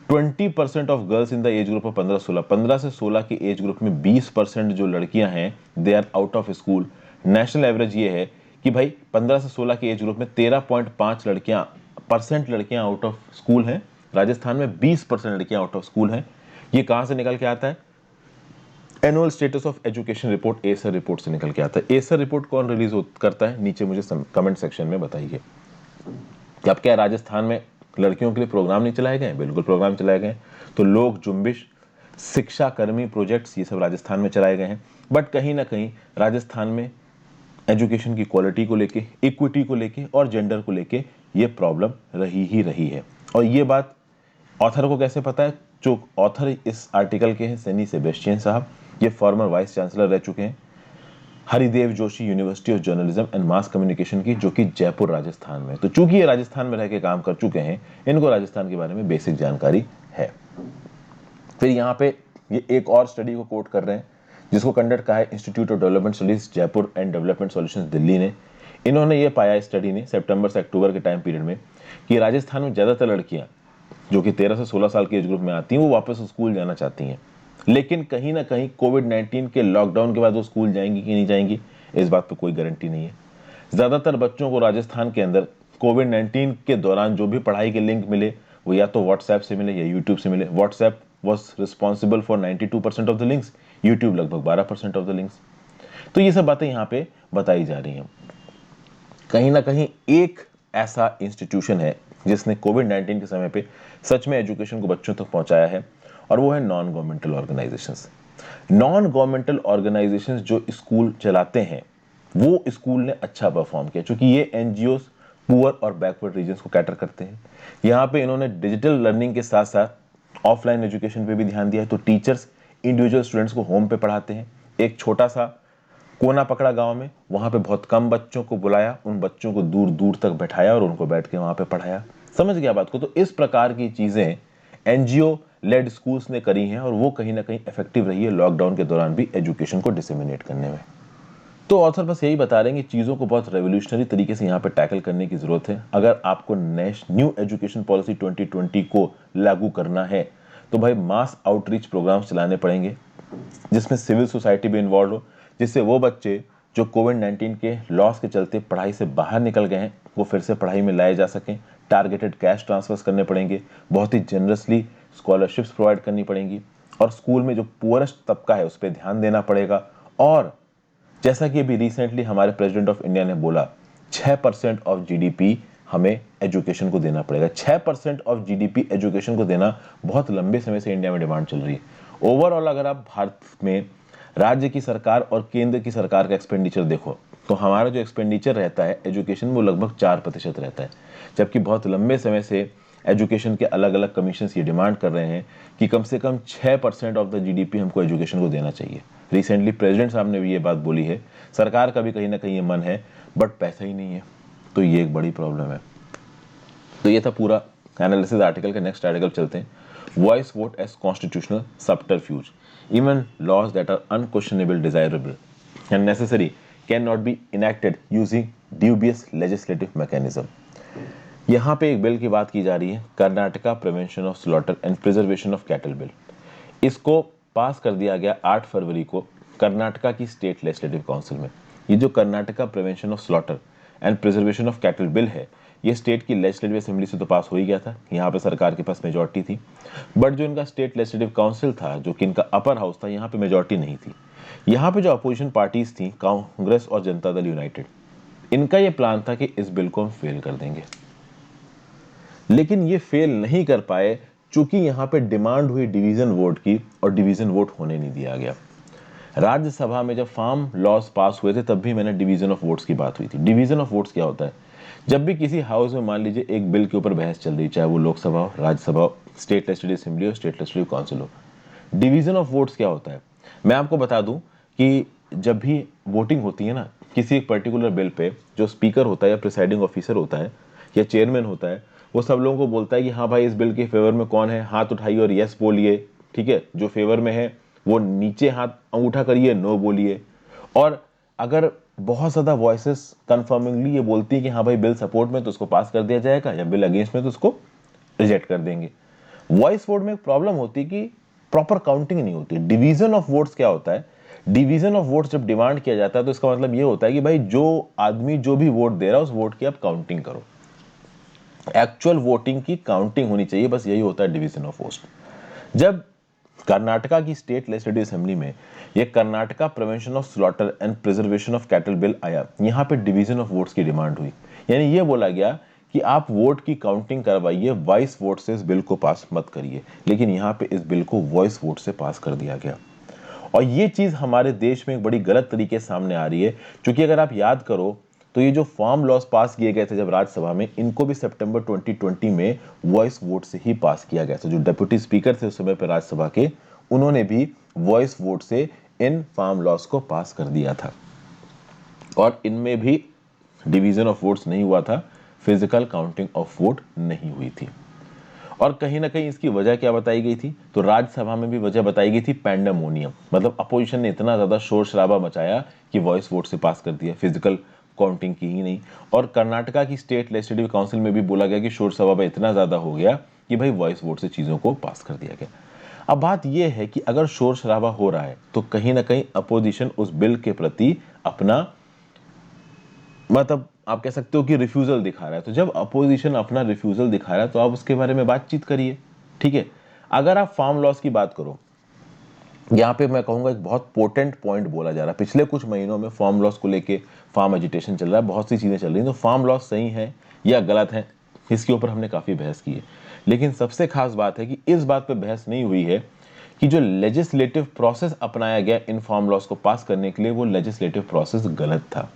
20% of girls in the age group of 15-16, 15 से 16 की एज ग्रुप में 20% जो लड़कियां हैं they are out of school. National average ये है कि भाई 15 से 16 की एज ग्रुप में 13.5 लड़कियां आउट ऑफ स्कूल हैं। राजस्थान में 20% लड़कियां आउट ऑफ स्कूल हैं। ये कहां से निकल के आता है? Annual status of education report, Acer report से निकल के आता है। एसर रिपोर्ट कौन रिलीज करता है, नीचे मुझे कमेंट सेक्शन में बताइए। अब क्या राजस्थान में लड़कियों के लिए प्रोग्राम नहीं चलाए गए? बिल्कुल प्रोग्राम चलाए गए। तो लोक जुम्बिश, शिक्षा कर्मी प्रोजेक्ट्स, ये सब राजस्थान में चलाए गए हैं। बट कहीं ना कहीं राजस्थान में एजुकेशन की क्वालिटी को लेके, इक्विटी को लेके और जेंडर को लेके ये प्रॉब्लम रही ही रही है। और ये बात ऑथर को कैसे पता है? जो ऑथर इस आर्टिकल के हैं सनी सेबेस्टियन साहब, ये फॉर्मर वाइस चांसलर रह चुके हैं Haridev Joshi university of journalism and mass communication की, जो कि जयपुर राजस्थान में। तो चूंकि ये राजस्थान में रह के काम कर चुके हैं, इनको राजस्थान के बारे में बेसिक जानकारी है। फिर यहाँ पे ये एक और स्टडी को कोट कर रहे हैं जिसको कंडक्ट कहा है institute of development studies Jaipur and development solutions Delhi ने। इन्होंने ये पाया स्टडी ने सितंबर से अक्टूबर के टाइम पीरियड में कि राजस्थान में ज्यादातर लड़कियां जो कि 13 से 16 साल के एज ग्रुप में आती हैं वो वापस स्कूल जाना चाहती हैं। लेकिन कहीं ना कहीं कोविड-19 के लॉकडाउन के बाद वो स्कूल जाएंगी कि नहीं जाएंगी, इस बात पर कोई गारंटी नहीं है। ज्यादातर बच्चों को राजस्थान के अंदर कोविड-19 के दौरान जो भी पढ़ाई के लिंक मिले वो या तो व्हाट्सएप से मिले या यूट्यूब से मिले। WhatsApp was responsible for 92% of the links, YouTube लगभग 12% ऑफ द लिंक्स। तो ये सब बातें यहाँ पे बताई जा रही हैं। कहीं ना कहीं एक ऐसा इंस्टीट्यूशन है जिसने कोविड-19 के समय पे सच में एजुकेशन को बच्चों तक पहुंचाया है, और वो है non governmental organisations. Non governmental organisations जो स्कूल चलाते हैं वो स्कूल ने अच्छा परफॉर्म किया, क्योंकि ये एनजीओ पुअर और बैकवर्ड रीजन्स को कैटर करते हैं। यहाँ पे इन्होंने डिजिटल लर्निंग के साथ साथ ऑफलाइन एजुकेशन पे भी ध्यान दिया है। तो टीचर्स इंडिविजुअल स्टूडेंट्स को होम पे पढ़ाते हैं। एक छोटा सा कोना पकड़ा गांव में, वहां पे बहुत कम बच्चों को बुलाया, उन बच्चों को दूर दूर तक बैठाया और उनको बैठ के वहां पे पढ़ाया। समझ गया बात को? तो इस प्रकार की चीजें एनजीओ लेड स्कूल्स ने करी हैं और वो कहीं ना कहीं इफेक्टिव रही है लॉकडाउन के दौरान भी एजुकेशन को डिसेमिनेट करने में। तो ऑथर बस यही बता रहे हैं कि चीज़ों को बहुत रेवोल्यूशनरी तरीके से यहाँ पे टैकल करने की ज़रूरत है। अगर आपको न्यू एजुकेशन पॉलिसी 2020 को लागू करना है तो भाई मास आउटरीच प्रोग्राम्स चलाने पड़ेंगे जिसमें सिविल सोसाइटी भी इन्वॉल्व हो, जिससे वो बच्चे जो कोविड-19 के लॉस के चलते पढ़ाई से बाहर निकल गए हैं वो फिर से पढ़ाई में लाए जा सकें। टारगेटेड कैश ट्रांसफर्स करने पड़ेंगे, बहुत ही जनरसली स्कॉलरशिप्स प्रोवाइड करनी पड़ेंगी, और स्कूल में जो पुअरेस्ट तबका है उस पर ध्यान देना पड़ेगा। और जैसा कि अभी रिसेंटली हमारे प्रेसिडेंट ऑफ इंडिया ने बोला, 6% ऑफ जीडीपी हमें एजुकेशन को देना पड़ेगा। 6% ऑफ जीडीपी एजुकेशन को देना बहुत लंबे समय से इंडिया में डिमांड चल रही है। ओवरऑल अगर आप भारत में राज्य की सरकार और केंद्र की सरकार का एक्सपेंडिचर देखो तो हमारा जो एक्सपेंडिचर रहता है एजुकेशन में वो लगभग 4% रहता है, जबकि बहुत लंबे समय से एजुकेशन के अलग अलग कमीशन ये डिमांड कर रहे हैं कि कम से कम 6% ऑफ द जीडीपी हमको एजुकेशन को देना चाहिए। रिसेंटली प्रेसिडेंट साहब ने भी ये बात बोली है। सरकार का भी कहीं ना कहीं ये मन है, बट पैसा ही नहीं है, तो ये एक बड़ी प्रॉब्लम है। तो ये था पूरा एनालिसिस आर्टिकल का। नेक्स्ट आर्टिकल चलते हैं। Voice vote as constitutional subterfuge, even laws that are unquestionable desirable and necessary can not be enacted using dubious legislative mechanism. यहाँ पे एक बिल की बात की जा रही है, Karnataka prevention of slaughter and preservation of cattle bill. इसको पास कर दिया गया 8 फरवरी को कर्नाटका की स्टेट लेजिस्लेटिव काउंसिल में। ये जो Karnataka prevention of slaughter and preservation of cattle bill है, ये स्टेट की लेजिस्लेटिव असेंबली से तो पास हो ही गया था, यहाँ पे सरकार के पास मेजॉरिटी थी। बट जो इनका स्टेट लेजिस्लेटिव काउंसिल था, जो कि इनका अपर हाउस था, यहाँ पे मेजॉरिटी नहीं थी। यहाँ पे जो अपोजिशन पार्टीज थी, कांग्रेस और जनता दल यूनाइटेड, इनका ये प्लान था कि इस बिल को हम फेल कर देंगे। लेकिन ये फेल नहीं कर पाए, चूंकि यहाँ पे डिमांड हुई डिवीजन वोट की, और डिवीजन वोट होने नहीं दिया गया। राज्यसभा में जब फार्म लॉज पास हुए थे, तब भी मैंने डिवीजन ऑफ वोट्स की बात हुई थी। डिवीजन ऑफ वोट्स क्या होता है? जब भी किसी हाउस में मान लीजिए एक बिल के ऊपर बहस चल रही, चाहे वो लोकसभा हो, राज्यसभा हो, स्टेट लेजिस्लेटिव असेंबली हो, स्टेट लेजिस्लेटिव काउंसिल हो, डिवीजन ऑफ वोट्स क्या होता है? मैं आपको बता दूं कि जब भी वोटिंग होती है ना किसी एक पर्टिकुलर बिल पे, जो स्पीकर होता है या प्रिसाइडिंग ऑफिसर होता है या चेयरमैन होता है, वो सब लोगों को बोलता है कि हाँ भाई, इस बिल के फेवर में कौन है, हाथ उठाइए और यस बोलिए। ठीक है, जो फेवर में है वो नीचे हाथ अंगूठा करिए, नो बोलिए। और अगर बहुत ज्यादा वॉइसेस कंफर्मिंगली ये बोलती है कि हाँ भाई बिल सपोर्ट में, तो उसको पास कर दिया जाएगा, या बिल अगेंस्ट में तो उसको रिजेक्ट कर देंगे। वॉइस वोट में एक प्रॉब्लम होती है कि प्रॉपर काउंटिंग नहीं होती। डिवीजन ऑफ वोट्स क्या होता है? डिवीजन ऑफ वोट्स जब डिमांड किया जाता है, तो इसका मतलब ये होता है कि भाई जो आदमी जो भी वोट दे रहा है, उस वोट की आप काउंटिंग करो, एक्चुअल वोटिंग की काउंटिंग होनी चाहिए। बस यही होता है डिवीजन ऑफ वोट्स। जब कर्नाटका की स्टेट लेजिस्लेटिव असेंबली में ये Karnataka prevention of slaughter and preservation of cattle bill आया, यहां पे डिवीजन ऑफ वोट्स की डिमांड हुई। यानी ये बोला गया कि आप वोट की काउंटिंग करवाइए, वॉइस वोट से इस बिल को पास मत करिए। लेकिन यहां पे इस बिल को वॉइस वोट से पास कर दिया गया, और ये चीज हमारे देश में एक बड़ी गलत तरीके से सामने आ रही है। क्योंकि अगर आप याद करो, तो ये जो फार्म लॉज पास किए गए थे जब राज्यसभा में, इनको भी सितंबर 2020 में वॉइस वोट से ही पास किया गया था। जो डेप्यूटी स्पीकर थे उस समय पर राज्यसभा के, उन्होंने भी वॉइस वोट से इन फार्म लॉज को पास कर दिया था, और इनमें भी डिवीजन ऑफ वोट्स नहीं हुआ था, फिजिकल काउंटिंग ऑफ वोट नहीं हुई थी। और कहीं ना कहीं इसकी वजह क्या बताई गई थी? तो राज्यसभा में भी वजह बताई गई थी पैंडेमोनियम, मतलब अपोजिशन ने इतना ज्यादा शोर शराबा मचाया कि वॉइस वोट से पास कर दिया, फिजिकल काउंटिंग की ही नहीं। और कर्नाटका की स्टेट लेजिस्लेटिव काउंसिल में भी बोला गया कि शोर शराबा इतना ज्यादा हो गया कि भाई वॉइस वोट से चीजों को पास कर दिया गया। अब बात यह है कि अगर शोर शराबा हो रहा है, तो कहीं ना कहीं अपोजिशन उस बिल के प्रति अपना, मतलब आप कह सकते हो कि रिफ्यूजल दिखा रहा है। तो जब अपोजिशन अपना रिफ्यूजल दिखा रहा है, तो आप उसके बारे में बातचीत करिए। ठीक है, अगर आप फार्म लॉस की बात करो, यहाँ पे मैं कहूंगा एक बहुत पोटेंट पॉइंट बोला जा रहा है। पिछले कुछ महीनों में फार्म लॉस को लेके फार्म एजिटेशन चल रहा है, बहुत सी चीजें चल रही हैं। तो फार्म लॉस सही है या गलत है, इसके ऊपर हमने काफी बहस की है। लेकिन सबसे खास बात है कि इस बात पे बहस नहीं हुई है कि जो लेजिस्लेटिव प्रोसेस अपनाया गया इन फार्म लॉस को पास करने के लिए, वो लेजिस्लेटिव प्रोसेस गलत था।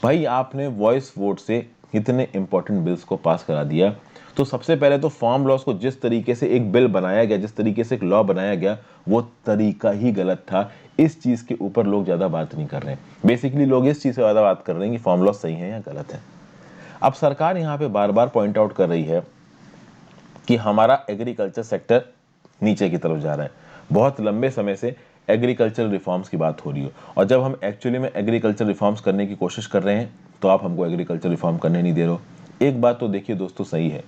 भाई आपने वॉइस वोट से इतने इंपॉर्टेंट बिल्स को पास करा दिया, तो सबसे पहले तो फार्म लॉस को जिस तरीके से एक बिल बनाया गया, जिस तरीके से एक लॉ बनाया गया, वो तरीका ही गलत था। इस चीज के ऊपर लोग ज्यादा बात नहीं कर रहे हैं। बेसिकली लोग इस चीज से ज्यादा बात कर रहे हैं कि फार्म लॉस सही है या गलत है। अब सरकार यहाँ पे बार बार पॉइंट आउट कर रही है कि हमारा एग्रीकल्चर सेक्टर नीचे की तरफ जा रहा है। बहुत लंबे समय से एग्रीकल्चर रिफॉर्म्स की बात हो रही हो, और जब हम एक्चुअली में एग्रीकल्चर रिफॉर्म्स करने की कोशिश कर रहे हैं, तो आप हमको एग्रीकल्चर रिफॉर्म करने नहीं दे रहे हो। एक बात तो देखिए दोस्तों, सही है,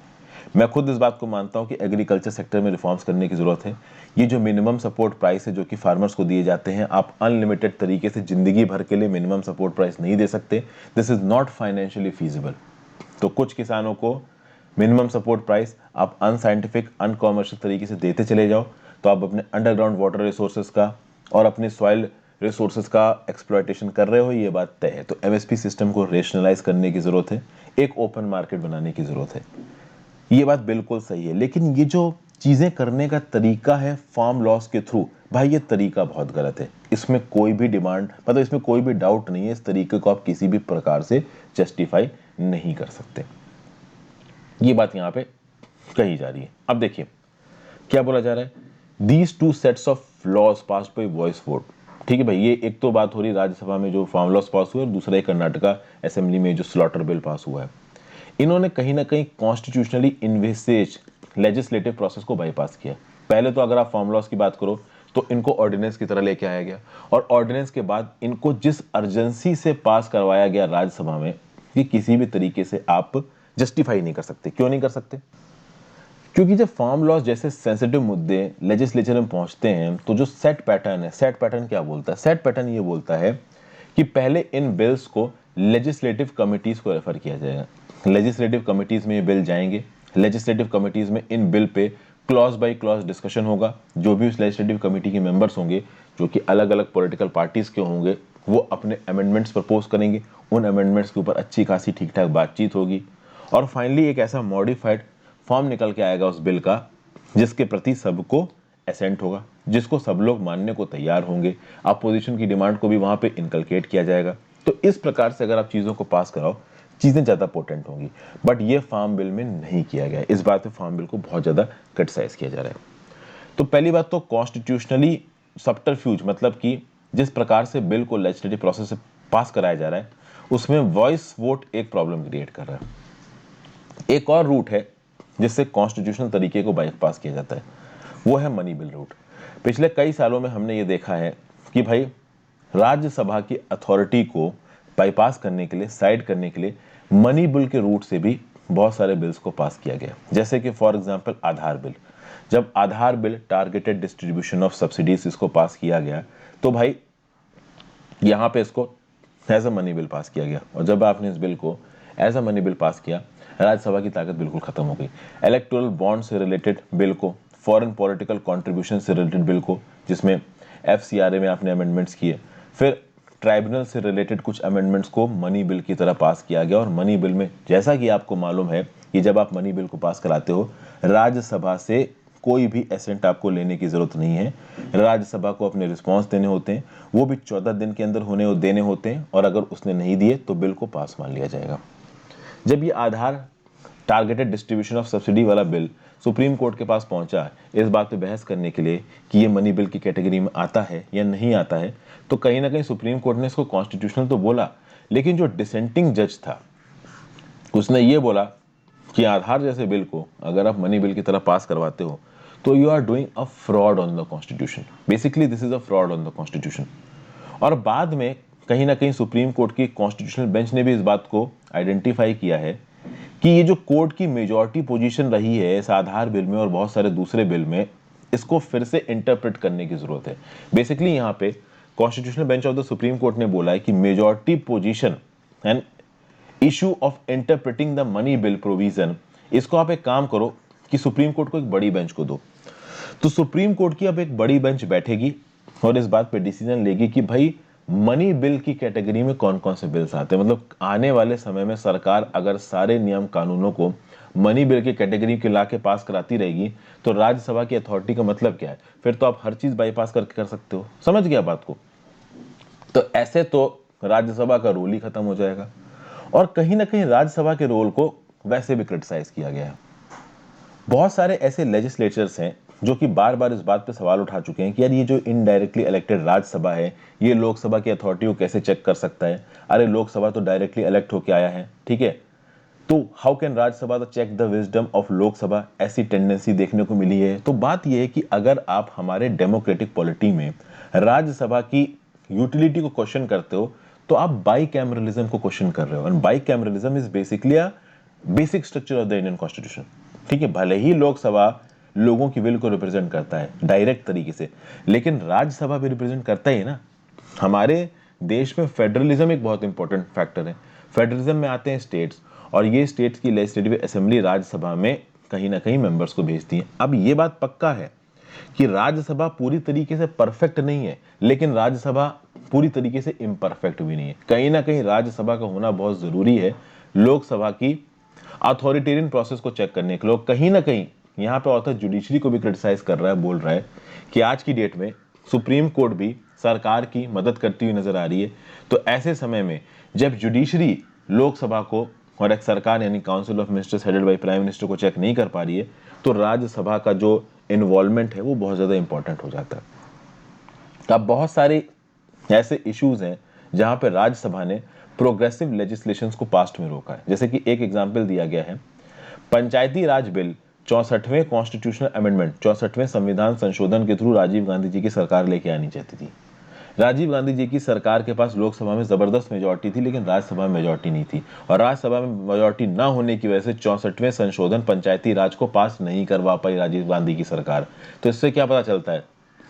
मैं खुद इस बात को मानता हूं कि एग्रीकल्चर सेक्टर में रिफॉर्म्स करने की जरूरत है। ये जो मिनिमम सपोर्ट प्राइस है जो कि फार्मर्स को दिए जाते हैं, आप अनलिमिटेड तरीके से जिंदगी भर के लिए मिनिमम सपोर्ट प्राइस नहीं दे सकते। This is not financially feasible. तो कुछ किसानों को मिनिमम सपोर्ट प्राइस आप अनसाइंटिफिक अनकॉमर्शियल तरीके से देते चले जाओ, तो आप अपने अंडरग्राउंड वाटर रिसोर्सेज का और अपने सॉइल रिसोर्सेज का एक्सप्लॉयटेशन कर रहे हो, ये बात तय है। तो एमएसपी सिस्टम को रेशनलाइज करने की जरूरत है, एक ओपन मार्केट बनाने की जरूरत है, ये बात बिल्कुल सही है। लेकिन ये जो चीजें करने का तरीका है फार्म लॉस के थ्रू, भाई ये तरीका बहुत गलत है। इसमें कोई भी डिमांड, मतलब इसमें कोई भी डाउट नहीं है, इस तरीके को आप किसी भी प्रकार से जस्टिफाई नहीं कर सकते। ये बात यहां पे कही जा रही है। अब देखिए क्या बोला जा रहा है, these two sets of laws pass by voice vote. ठीक है भाई, ये एक तो बात हो रही राज्यसभा में जो फार्म लॉस पास हुआ है, और दूसरा एक कर्नाटका असेंबली में जो स्लॉटर बिल पास हुआ है। इन्होंने कहीं ना कहीं कॉन्स्टिट्यूशनली इन्वेस्टेज लेजिस्लेटिव प्रोसेस को बाईपास किया। पहले तो अगर आप फार्म लॉस की बात करो तो इनको ऑर्डिनेंस की तरह लेके आया गया, और ऑर्डिनेंस के बाद इनको जिस अर्जेंसी से पास करवाया गया राज्यसभा में, कि किसी भी तरीके से आप जस्टिफाई नहीं कर सकते। क्यों नहीं कर सकते? क्योंकि जब फार्म लॉस जैसे सेंसिटिव मुद्दे लेजिस्लेचर में पहुंचते हैं तो जो सेट पैटर्न है, सेट पैटर्न क्या बोलता है? सेट पैटर्न ये बोलता है कि पहले इन बिल्स को लेजिस्लेटिव कमिटीज को रेफर किया जाएगा। लेजिस्लेटिव कमिटीज में ये बिल जाएंगे, लेजिस्लेटिव कमिटीज में इन बिल पे क्लॉज बाय क्लॉज डिस्कशन होगा। जो भी उस लेजिस्लेटिव कमिटी के मेंबर्स होंगे, जो कि अलग अलग पॉलिटिकल पार्टीज के होंगे, वो अपने अमेंडमेंट्स प्रपोज करेंगे। उन अमेंडमेंट्स के ऊपर अच्छी खासी ठीक ठाक बातचीत होगी, और फाइनली एक ऐसा मॉडिफाइड फॉर्म निकल के आएगा उस बिल का, जिसके प्रति सबको एसेंट होगा, जिसको सब लोग मानने को तैयार होंगे। अपोजिशन की डिमांड को भी वहां पे इनकलकेट किया जाएगा। तो इस प्रकार से अगर आप चीजों को पास कराओ, चीजें ज्यादा पोटेंट होंगी। बट ये फार्म बिल में नहीं किया गया। इस बात पे फार्म बिल को बहुत ज्यादा क्रिटिसाइज किया जा रहा है। तो पहली बात तो कॉन्स्टिट्यूशनली सब्टरफ्यूज, मतलब कि जिस प्रकार से बिल को लेजिस्लेटिव प्रोसेस से पास कराया जा रहा है, उसमें वॉइस वोट एक प्रॉब्लम क्रिएट कर रहा है। एक और रूट है जिससे कॉन्स्टिट्यूशनल तरीके को बाईपास किया जाता है, वो है मनी बिल रूट। पिछले कई सालों में हमने ये देखा है कि भाई राज्यसभा की अथॉरिटी को बाईपास करने के लिए, साइड करने के लिए मनी बिल के रूट से भी बहुत सारे बिल्स को पास किया गया। जैसे कि फॉर एग्जांपल आधार बिल। जब Aadhaar bill, targeted distribution of subsidies, इसको पास किया गया, तो भाई यहाँ पे इसको एज अ मनी बिल पास किया गया। और जब आपने इस बिल को एज अ मनी बिल पास किया, राज्यसभा की ताकत बिल्कुल खत्म हो गई। इलेक्टोरल बॉन्ड से रिलेटेड बिल को, फॉरेन पॉलिटिकल कंट्रीब्यूशन से रिलेटेड बिल को, जिसमें एफसीआरए में आपने अमेंडमेंट्स किए, फिर ट्राइब्यूनल से रिलेटेड कुछ अमेंडमेंट्स को मनी बिल की तरह पास किया गया। और मनी बिल में, जैसा कि आपको मालूम है कि जब आप मनी बिल को पास कराते हो, राज्यसभा से कोई भी एसेंट आपको लेने की जरूरत नहीं है। राज्यसभा को अपने रिस्पॉन्स देने होते हैं, वो भी 14 दिन के अंदर देने होते हैं, और अगर उसने नहीं दिए तो बिल को पास मान लिया जाएगा। जब ये आधार टारगेटेड डिस्ट्रीब्यूशन ऑफ सब्सिडी वाला बिल सुप्रीम कोर्ट के पास पहुंचा इस बात पे बहस करने के लिए कि ये मनी बिल की कैटेगरी में आता है या नहीं आता है, तो कहीं ना कहीं सुप्रीम कोर्ट ने इसको कॉन्स्टिट्यूशनल तो बोला, लेकिन जो डिसेंटिंग जज था उसने ये बोला कि आधार जैसे बिल को अगर आप मनी बिल की तरह पास करवाते हो तो you are doing a fraud on the constitution. Basically this is a fraud on the constitution. और बाद में कहीं ना कहीं सुप्रीम कोर्ट की कॉन्स्टिट्यूशनल बेंच ने भी इस बात को आइडेंटिफाई किया है कि ये जो कोर्ट की मेजॉरिटी पोजीशन रही है इस आधार बिल में और बहुत सारे दूसरे बिल में, इसको फिर से इंटरप्रेट करने की जरूरत है। बेसिकली यहाँ पे constitutional bench of the supreme court ने बोला है कि majority position and issue of interpreting the money bill provision, इसको आप एक काम करो कि सुप्रीम कोर्ट को एक बड़ी बेंच को दो। तो सुप्रीम कोर्ट की अब एक बड़ी बेंच बैठेगी और इस बात पे डिसीजन लेगी कि भाई मनी बिल की कैटेगरी में कौन कौन से बिल्स आते हैं। मतलब आने वाले समय में सरकार अगर सारे नियम कानूनों को मनी बिल की कैटेगरी के ला के पास कराती रहेगी तो राज्यसभा की अथॉरिटी का मतलब क्या है? फिर तो आप हर चीज बाईपास करके कर सकते हो। समझ गया बात को? तो ऐसे तो राज्यसभा का रोल ही खत्म हो जाएगा। और कहीं ना कहीं राज्यसभा के रोल को वैसे भी क्रिटिसाइज किया गया है। बहुत सारे ऐसे लेजिस्लेचर्स हैं जो कि बार बार इस बात पे सवाल उठा चुके हैं कि यार ये जो इनडायरेक्टली इलेक्टेड राज्यसभा है, ये लोकसभा की अथॉरिटी को कैसे चेक कर सकता है? अरे लोकसभा तो डायरेक्टली इलेक्ट होके आया है, ठीक है, तो how can Rajya Sabha to check the wisdom of Lok Sabha? ऐसी टेंडेंसी देखने को मिली है। तो बात यह है कि अगर आप हमारे डेमोक्रेटिक पॉलिटी में राज्यसभा की यूटिलिटी को क्वेश्चन करते हो तो आप बाई कैमरलिज्म को क्वेश्चन कर रहे हो। And by cameralism is basically a basic structure of the Indian constitution. ठीक है, भले ही लोकसभा लोगों की विल को रिप्रेजेंट करता है डायरेक्ट तरीके से, लेकिन राज्यसभा भी रिप्रेजेंट करता ही है ना। हमारे देश में फेडरलिज्म एक बहुत इंपॉर्टेंट फैक्टर है। फेडरलिज्म में आते हैं स्टेट्स, और ये स्टेट्स की लेजिस्लेटिव असेंबली राज्यसभा में कहीं ना कहीं मेंबर्स को भेजती है। अब ये बात पक्का है कि राज्यसभा पूरी तरीके से परफेक्ट नहीं है, लेकिन राज्यसभा पूरी तरीके से इम्परफेक्ट भी नहीं है। कहीं ना कहीं राज्यसभा का होना बहुत जरूरी है लोकसभा की अथॉरिटेरियन प्रोसेस को चेक करने के लिए। कहीं ना कहीं यहाँ पे ऑथर जुडिशरी को भी क्रिटिसाइज कर रहा है, बोल रहा है कि आज की डेट में सुप्रीम कोर्ट भी सरकार की मदद करती हुई नजर आ रही है। तो ऐसे समय में जब जुडिशरी लोकसभा को और एक सरकार यानी council of ministers headed by prime minister को चेक नहीं कर पा रही है, तो राज्यसभा का जो इन्वॉल्वमेंट है वो बहुत ज्यादा इंपॉर्टेंट हो जाता है। अब बहुत सारे ऐसे इश्यूज हैं जहां पे राज्यसभा ने प्रोग्रेसिव लेजिस्लेशंस को पास्ट में रोका है। जैसे कि एक एग्जाम्पल दिया गया है, पंचायती राज बिल 64वें कॉन्स्टिट्यूशनल अमेंडमेंट, 64वें संविधान संशोधन के थ्रू राजीव गांधी जी की सरकार लेके आनी चाहती थी। राजीव गांधी जी की सरकार के पास लोकसभा में जबरदस्त मेजोरिटी थी, लेकिन राज्यसभा में मेजोरिटी नहीं थी, और राज्यसभा में मेजोरिटी ना होने की वजह से 64वें संशोधन पंचायती राज को पास नहीं करवा पाई राजीव गांधी की सरकार। तो इससे क्या पता चलता है?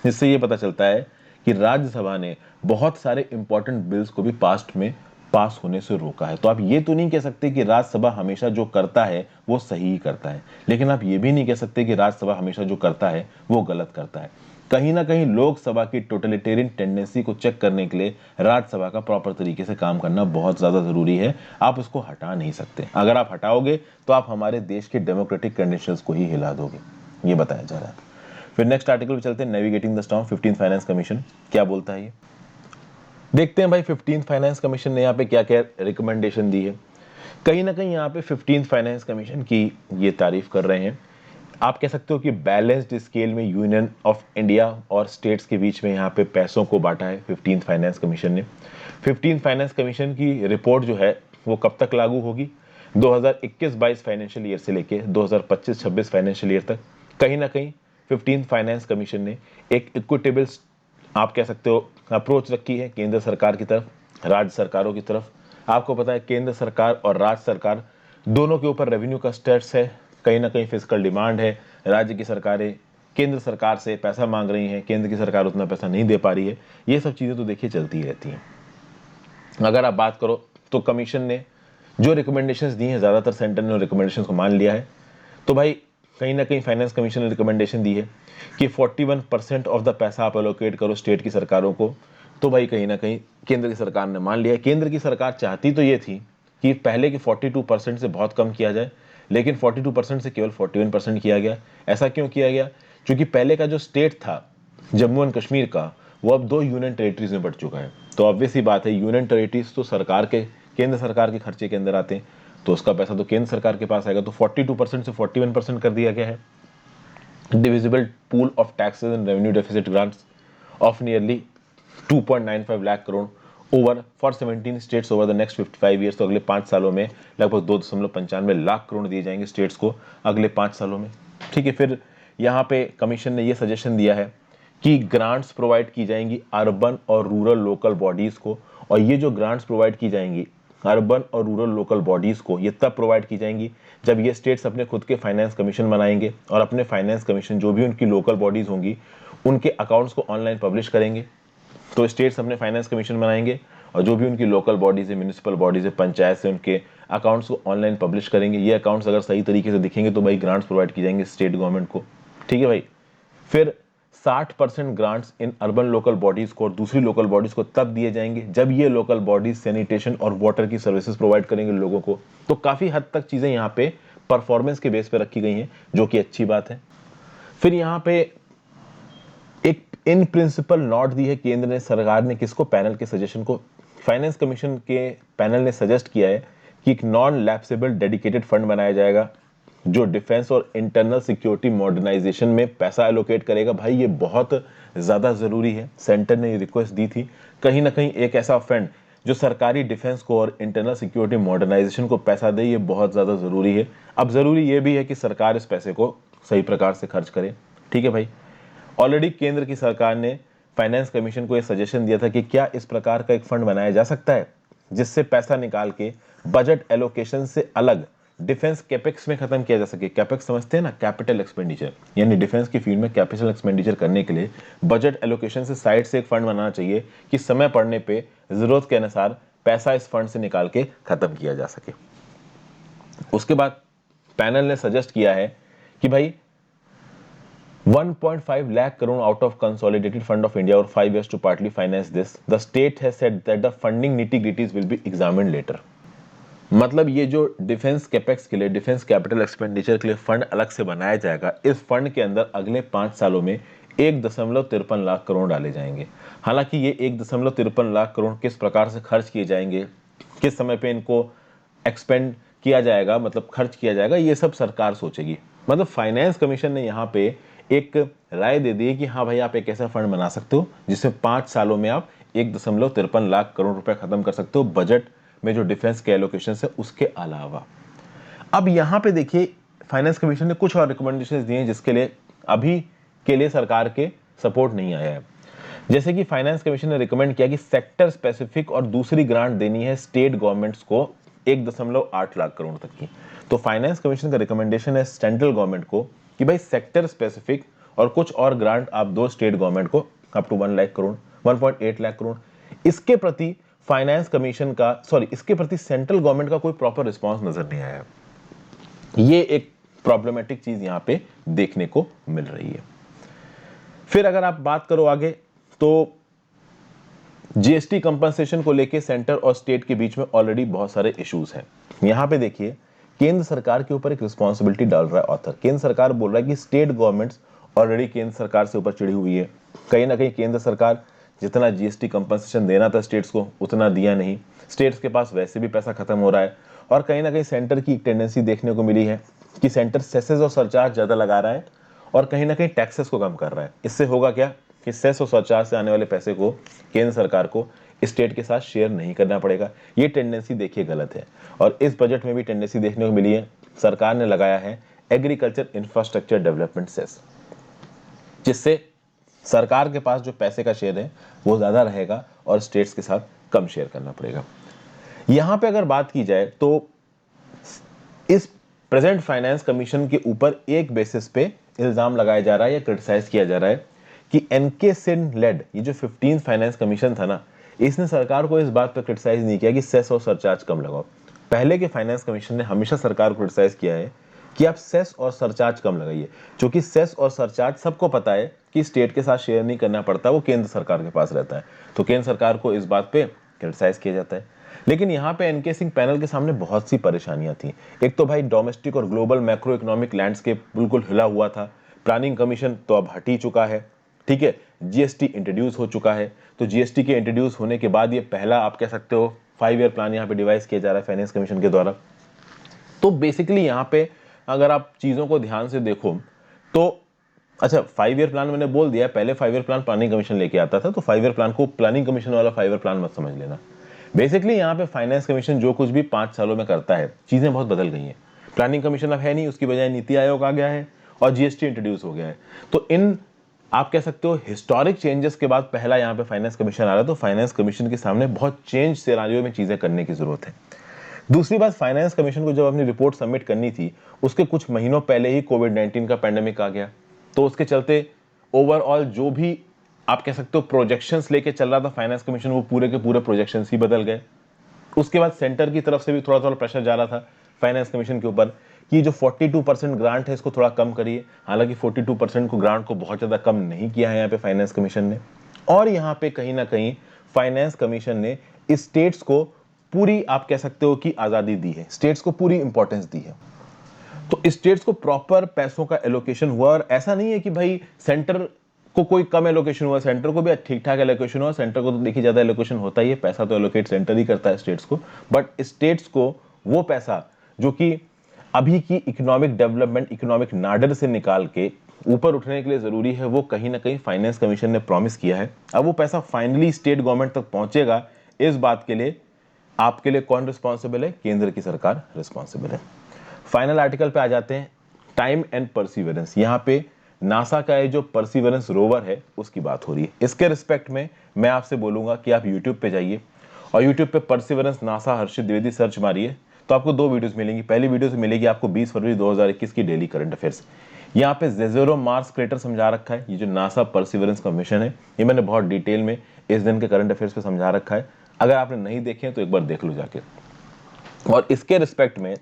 इससे ये पता चलता है कि राज्यसभा ने बहुत सारे इंपॉर्टेंट बिल्स को भी पास्ट में पास होने से रोका है। तो आप ये तो नहीं कह सकते कि राज्यसभा हमेशा जो करता है वो सही ही करता है, लेकिन आप ये भी नहीं कह सकते कि राज्यसभा हमेशा जो करता है वो गलत करता है। कहीं ना कहीं लोकसभा की टोटलिटेरियन टेंडेंसी को चेक करने के लिए राज्यसभा का प्रॉपर तरीके से काम करना बहुत ज्यादा जरूरी है। आप उसको हटा नहीं सकते। अगर आप हटाओगे तो आप हमारे देश के डेमोक्रेटिक कंडीशंस को ही हिला दोगे, ये बताया जा रहा है। फिर नेक्स्ट आर्टिकल पे चलते हैं, navigating the storm, 15th finance commission क्या बोलता है ये देखते हैं भाई। 15th फाइनेंस कमीशन ने यहाँ पे क्या क्या रिकमेंडेशन दी है। कहीं ना कहीं यहाँ पे 15th फाइनेंस कमीशन की ये तारीफ कर रहे हैं। आप कह सकते हो कि बैलेंस्ड स्केल में यूनियन ऑफ इंडिया और स्टेट्स के बीच में यहाँ पे पैसों को बांटा है 15th फाइनेंस कमीशन ने। 15th फाइनेंस कमीशन की रिपोर्ट जो है वो कब तक लागू होगी? 2021-22 फाइनेंशियल ईयर से लेके 2025-26 फाइनेंशियल ईयर तक। कहीं ना कहीं 15th फाइनेंस कमीशन ने एक इक्विटेबल, आप कह सकते हो, अप्रोच रखी है केंद्र सरकार की तरफ, राज्य सरकारों की तरफ। आपको पता है केंद्र सरकार और राज्य सरकार दोनों के ऊपर रेवेन्यू का स्टेट्स है, कहीं ना कहीं फिजिकल डिमांड है। राज्य की सरकारें केंद्र सरकार से पैसा मांग रही हैं, केंद्र की सरकार उतना पैसा नहीं दे पा रही है। ये सब चीजें तो देखिए चलती रहती हैं। अगर आप बात करो तो कमीशन ने जो रिकमेंडेशंस दी हैं, ज्यादातर सेंटर ने रिकमेंडेशंस को मान लिया है। तो भाई कहीं ना कहीं फाइनेंस कमीशन ने रिकमेंडेशन दी है कि 41% ऑफ द पैसा आप एलोकेट करो स्टेट की सरकारों को। तो भाई कहीं ना कहीं केंद्र की सरकार ने मान लिया है। केंद्र की सरकार चाहती तो ये थी कि पहले के 42% से बहुत कम किया जाए, लेकिन 42% से केवल 41% किया गया। ऐसा क्यों किया गया? क्योंकि पहले का जो स्टेट था जम्मू एंड कश्मीर का, वो अब 2 यूनियन टेरिटरीज में बढ़ चुका है। तो ऑब्वियस ही बात है, यूनियन टेरिटरीज तो सरकार के, केंद्र सरकार के खर्चे के अंदर आते हैं, तो उसका पैसा तो केंद्र सरकार के पास आएगा। तो 42% से 41% कर दिया गया है। Divisible pool of taxes and revenue deficit grants of nearly 2.95 lakh crore over for 17 states over the next 55 years. तो अगले 5 सालों में लगभग 2.95 लाख करोड़ दिए जाएंगे स्टेट्स को अगले 5 सालों में। ठीक है। फिर यहाँ पे कमीशन ने ये सजेशन दिया है कि ग्रांट्स प्रोवाइड की जाएंगी अर्बन और रूरल लोकल बॉडीज को, और ये जो ग्रांट्स प्रोवाइड की जाएंगी अर्बन और रूरल लोकल बॉडीज को, ये तब प्रोवाइड की जाएंगी जब ये स्टेट्स अपने खुद के फाइनेंस कमीशन बनाएंगे, और अपने फाइनेंस कमीशन जो भी उनकी लोकल बॉडीज होंगी उनके अकाउंट्स को ऑनलाइन पब्लिश करेंगे। तो स्टेट्स अपने फाइनेंस कमीशन बनाएंगे, और जो भी उनकी लोकल बॉडीज है, म्यूनिसिपल बॉडीज है, पंचायत से, उनके अकाउंट्स को ऑनलाइन पब्लिश करेंगे। ये अकाउंट्स अगर सही तरीके से दिखेंगे तो भाई ग्रांट्स प्रोवाइड की जाएंगे स्टेट गवर्नमेंट को। ठीक है भाई। फिर 60% grants in urban local bodies को और दूसरी लोकल बॉडीज को तब दिए जाएंगे जब ये लोकल बॉडीज सैनिटेशन और वाटर की सर्विसेज प्रोवाइड करेंगे लोगों को। तो काफी हद तक चीजें यहाँ पे परफॉर्मेंस के बेस पे रखी गई हैं, जो कि अच्छी बात है। फिर यहाँ पे एक इन प्रिंसिपल नोट दी है केंद्र ने, सरकार ने किसको? पैनल के सजेशन को। फाइनेंस कमीशन के पैनल ने सजेस्ट किया है कि एक नॉन लैप्सेबल डेडिकेटेड फंड बनाया जाएगा जो डिफेंस और इंटरनल सिक्योरिटी मॉडर्नाइजेशन में पैसा एलोकेट करेगा। भाई ये बहुत ज्यादा जरूरी है। सेंटर ने रिक्वेस्ट दी थी कहीं ना कहीं एक ऐसा फंड जो सरकारी डिफेंस को और इंटरनल सिक्योरिटी मॉडर्नाइजेशन को पैसा दे, ये बहुत ज्यादा जरूरी है। अब जरूरी ये भी है कि सरकार इस पैसे को सही प्रकार से खर्च करे। ठीक है भाई। ऑलरेडी केंद्र की सरकार ने फाइनेंस कमीशन को यह सजेशन दिया था कि क्या इस प्रकार का एक फंड बनाया जा सकता है जिससे पैसा निकाल के बजट एलोकेशन से अलग डिफेंस कैपेक्स में खत्म किया जा सके। कैपेक्स समझते हैं ना, कैपिटल एक्सपेंडिचर, यानी डिफेंस की फील्ड में कैपिटल एक्सपेंडिचर करने के लिए बजट एलोकेशन से साइड से एक फंड बनाना चाहिए कि समय पड़ने पे जरूरत के अनुसार पैसा इस फंड से निकाल के खत्म किया जा सके। उसके बाद पैनल ने सजेस्ट किया है कि भाई 1.5 lakh crore out of consolidated fund of India over 5 years to partly finance this. The state has said that the funding nitty-gritties will be examined later. मतलब ये जो डिफेंस कैपेक्स के लिए, डिफेंस कैपिटल एक्सपेंडिचर के लिए fund अलग से बनाया जाएगा, इस फंड के अंदर अगले 5 सालों में 1.53 लाख करोड़ डाले जाएंगे। हालांकि ये 1.53 लाख करोड़ किस प्रकार से खर्च किए जाएंगे, किस समय पे इनको एक्सपेंड किया जाएगा, मतलब खर्च किया जाएगा, ये सब सरकार सोचेगी। मतलब फाइनेंस कमीशन ने यहाँ पे एक राय दे दी है कि हाँ भाई आप एक ऐसा फंड बना सकते हो जिसमें 5 सालों में आप 1.53 लाख करोड़ रुपए खत्म कर सकते हो बजट में जो डिफेंस के एलोकेशन है उसके अलावा। अब यहाँ पे देखिए फाइनेंस कमीशन ने कुछ और रिकमेंडेशंस दिए हैं जिसके लिए अभी के लिए सरकार के सपोर्ट नहीं आया है। जैसे कि फाइनेंस कमीशन ने रिकमेंड किया कि सेक्टर स्पेसिफिक और दूसरी ग्रांट देनी है स्टेट गवर्नमेंट्स को 1.8 लाख करोड़ तक की। तो फाइनेंस कमीशन का रिकमेंडेशन है सेंट्रल गवर्नमेंट को कि भाई सेक्टर स्पेसिफिक और कुछ और ग्रांट आप दो स्टेट गवर्नमेंट को अप टू 1 लाख करोड़, 1.8 लाख करोड़। इसके प्रति फाइनेंस कमीशन का इसके प्रति सेंट्रल गवर्नमेंट का कोई प्रॉपर रिस्पॉन्स नजर नहीं आया। ये एक प्रॉब्लमेटिक चीज यहां पे देखने को मिल रही है। फिर अगर आप बात करो आगे तो जीएसटी कंपनसेशन को लेके सेंटर और स्टेट के बीच में ऑलरेडी बहुत सारे इश्यूज हैं। यहां पे देखिए केंद्र सरकार के ऊपर एक रिस्पॉन्सिबिलिटी डाल रहा है ऑथर। केंद्र सरकार बोल रहा है कि स्टेट गवर्नमेंट्स ऑलरेडी केंद्र सरकार से ऊपर चिड़ी हुई है। कहीं ना कहीं केंद्र सरकार जितना जीएसटी कंपनसेशन देना था स्टेट्स को उतना दिया नहीं। स्टेट्स के पास वैसे भी पैसा खत्म हो रहा है और कहीं ना कहीं सेंटर की एक टेंडेंसी देखने को मिली है कि सेंटर सेसेस और सरचार्ज ज्यादा लगा रहा है और कहीं ना कहीं टैक्सेस को कम कर रहा है। इससे होगा क्या कि सेस और सरचार्ज से आने वाले पैसे को केंद्र सरकार को स्टेट के साथ शेयर नहीं करना पड़ेगा। ये टेंडेंसी देखिए गलत है। और इस बजट में भी टेंडेंसी देखने को मिली है, सरकार ने लगाया है एग्रीकल्चर इंफ्रास्ट्रक्चर डेवलपमेंट सेस, जिससे सरकार के पास जो पैसे का शेयर है वो ज्यादा रहेगा और स्टेट्स के साथ कम शेयर करना पड़ेगा। यहां पे अगर बात की जाए तो इस प्रेजेंट फाइनेंस कमीशन के ऊपर एक बेसिस पे इल्जाम लगाया जा रहा है या क्रिटिसाइज किया जा रहा है कि एनके सिंह लेड ये जो 15 फाइनेंस कमीशन था ना, इसने सरकार को इस बात पर क्रिटिसाइज नहीं किया कि सेस और सरचार्ज कम लगाओ। पहले के फाइनेंस कमीशन ने हमेशा सरकार को क्रिटिसाइज किया है कि आप सेस और सरचार्ज कम लगाइए, क्योंकि सेस और सरचार्ज सबको पता है कि स्टेट के साथ शेयर नहीं करना पड़ता, वो केंद्र सरकार के पास रहता है। तो केंद्र सरकार को इस बात पे क्रिटिसाइज किया जाता है। लेकिन यहाँ पे एनके सिंह पैनल के सामने बहुत सी परेशानियां थी। एक तो भाई डोमेस्टिक और ग्लोबल मैक्रो इकोनॉमिक लैंडस्केप बिल्कुल हिला हुआ था। प्लानिंग कमीशन तो अब हट ही चुका है, ठीक है। जीएसटी इंट्रोड्यूस हो चुका है, तो जीएसटी के इंट्रोड्यूस होने के बाद ये पहला आप कह सकते हो 5 ईयर प्लान यहाँ पे डिवाइस किया जा रहा है फाइनेंस कमीशन के द्वारा। तो बेसिकली यहाँ पे अगर आप चीजों को ध्यान से देखो तो अच्छा 5 ईयर प्लान मैंने बोल दिया, पहले 5 ईयर प्लान प्लानिंग कमीशन लेके आता था, तो 5 ईयर प्लान को प्लानिंग कमीशन वाला 5 ईयर प्लान मत समझ लेना। बेसिकली यहाँ पे फाइनेंस कमीशन जो कुछ भी 5 सालों में करता है, चीजें बहुत बदल गई हैं। प्लानिंग कमीशन अब है नहीं, उसकी बजाय नीति आयोग आ गया है और जीएसटी इंट्रोड्यूस हो गया है। तो इन आप कह सकते हो हिस्टोरिक चेंजेस के बाद पहला यहाँ पे फाइनेंस कमीशन आ रहा है, तो फाइनेंस कमीशन के सामने बहुत चेंज सिनेरियो में चीजें करने की जरूरत है। दूसरी बात, फाइनेंस कमीशन को जब अपनी रिपोर्ट सबमिट करनी थी उसके कुछ महीनों पहले ही कोविड-19 का पैंडेमिक आ गया, तो उसके चलते ओवरऑल जो भी आप कह सकते हो प्रोजेक्शंस लेके चल रहा था फाइनेंस कमीशन, वो पूरे के पूरे प्रोजेक्शंस ही बदल गए। उसके बाद सेंटर की तरफ से भी थोड़ा थोड़ा प्रेशर जा रहा था फाइनेंस कमीशन के ऊपर कि जो 42% ग्रांट है इसको थोड़ा कम करिए। हालांकि 42% को ग्रांट को बहुत ज्यादा कम नहीं किया है यहाँ पे फाइनेंस कमीशन ने। और यहाँ पे कहीं ना कहीं फाइनेंस कमीशन ने स्टेट्स को पूरी आप कह सकते हो कि आजादी दी है, स्टेट्स को पूरी इंपॉर्टेंस दी है। तो स्टेट्स को प्रॉपर पैसों का एलोकेशन हुआ और ऐसा नहीं है कि भाई सेंटर को कोई कम एलोकेशन हुआ, सेंटर को भी ठीक ठाक एलोकेशन हुआ। सेंटर को तो देखिए ज्यादा एलोकेशन होता ही है, पैसा तो एलोकेट सेंटर ही करता है स्टेट्स को, बट स्टेट्स को वो पैसा जो कि अभी की इकोनॉमिक डेवलपमेंट, इकोनॉमिक नाडर से निकाल के ऊपर उठने के लिए जरूरी है, वो कहीं ना कहीं फाइनेंस कमीशन ने प्रॉमिस किया है। अब वो पैसा फाइनली स्टेट गवर्नमेंट तक पहुंचेगा, इस बात के लिए आपके लिए कौन रिस्पॉन्सिबल है? केंद्र की सरकार रिस्पॉन्सिबल है। फाइनल आर्टिकल पे आ जाते हैं, टाइम एंड परसिवरेंस। यहाँ पे नासा का ये जो परसिवरेंस रोवर है उसकी बात हो रही है। इसके रिस्पेक्ट में मैं आपसे बोलूंगा कि आप यूट्यूब पे जाइए और यूट्यूब पे परसिवरेंस नासा हर्षित द्विवेदी सर्च मारिए तो आपको 2 वीडियोस मिलेंगी। पहली वीडियो से मिलेगी आपको 20 फरवरी 2021 की डेली करंट अफेयर्स। यहाँ पे जेज़ोरो मार्स क्रेटर समझा रखा है, ये जो नासा परसिवरेंस का मिशन है ये मैंने बहुत डिटेल में इस दिन के करंट अफेयर्स पे समझा रखा है। अगर आपने नहीं देखे तो एक बार देख लो जाके। और इसके रिस्पेक्ट में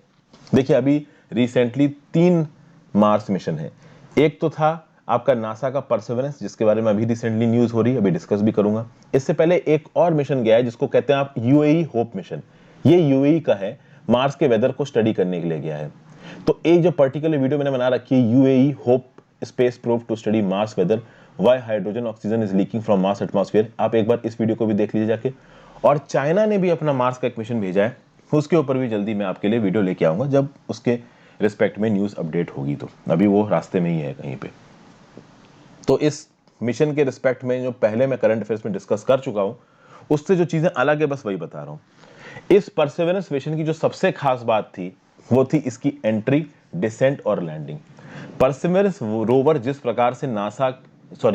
देखिए अभी रिसेंटली 3 मार्स मिशन है। एक तो था आपका नासा का परसिवरेंस जिसके बारे में अभी रिसेंटली न्यूज हो रही है, अभी डिस्कस भी करूंगा। इससे पहले एक और मिशन गया है जिसको कहते हैं आप यूएई होप मिशन। ये यूएई का है, मार्स के वेदर को स्टडी करने के लिए गया है। तो एक जो पर्टिकुलर वीडियो मैंने बना रखी है, UAE hope space probe to study Mars weather, why hydrogen oxygen is leaking from Mars atmosphere, आप एक बार इस वीडियो को भी देख लीजिए जाके। और चाइना ने भी अपना मार्स का एक मिशन भेजा है, उसके ऊपर भी जल्दी मैं आपके लिए वीडियो लेके आऊंगा जब उसके रिस्पेक्ट में न्यूज अपडेट होगी। तो अभी वो रास्ते में ही है कहीं पे। तो इस मिशन के रिस्पेक्ट में जो पहले मैं करंट अफेयर्स में डिस्कस कर चुका हूं उससे जो चीजें अलग है बस वही बता रहा हूं। इस परसेवरेंस मिशन की जो सबसे खास बात थी वो थी इसकी एंट्री, डिसेंट और लैंडिंग। परसेवरेंस रोवर जिस प्रकार से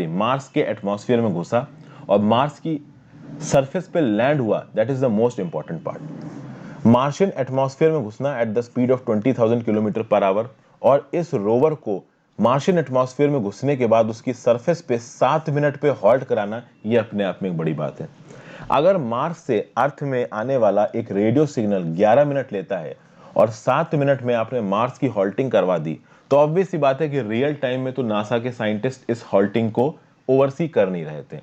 मार्स के एटमॉस्फेयर में घुसा और मार्स की सरफेस पे लैंड हुआ, that is the most important part. Martian atmosphere में घुसना at the speed of 20,000 kilometre per hour, और इस रोवर को मार्शियन एटमॉस्फेयर में घुसने के बाद उसकी सरफेस पे 7 मिनट पे हॉल्ट कराना, ये अपने आप में एक बड़ी बात है। अगर मार्स से अर्थ में आने वाला एक रेडियो सिग्नल 11 मिनट लेता है और 7 मिनट में आपने मार्स की हॉल्टिंग करवा दी, तो ऑब्वियस सी बात है कि रियल टाइम में तो नासा के साइंटिस्ट इस हॉल्टिंग को ओवरसी कर नहीं रहे थे।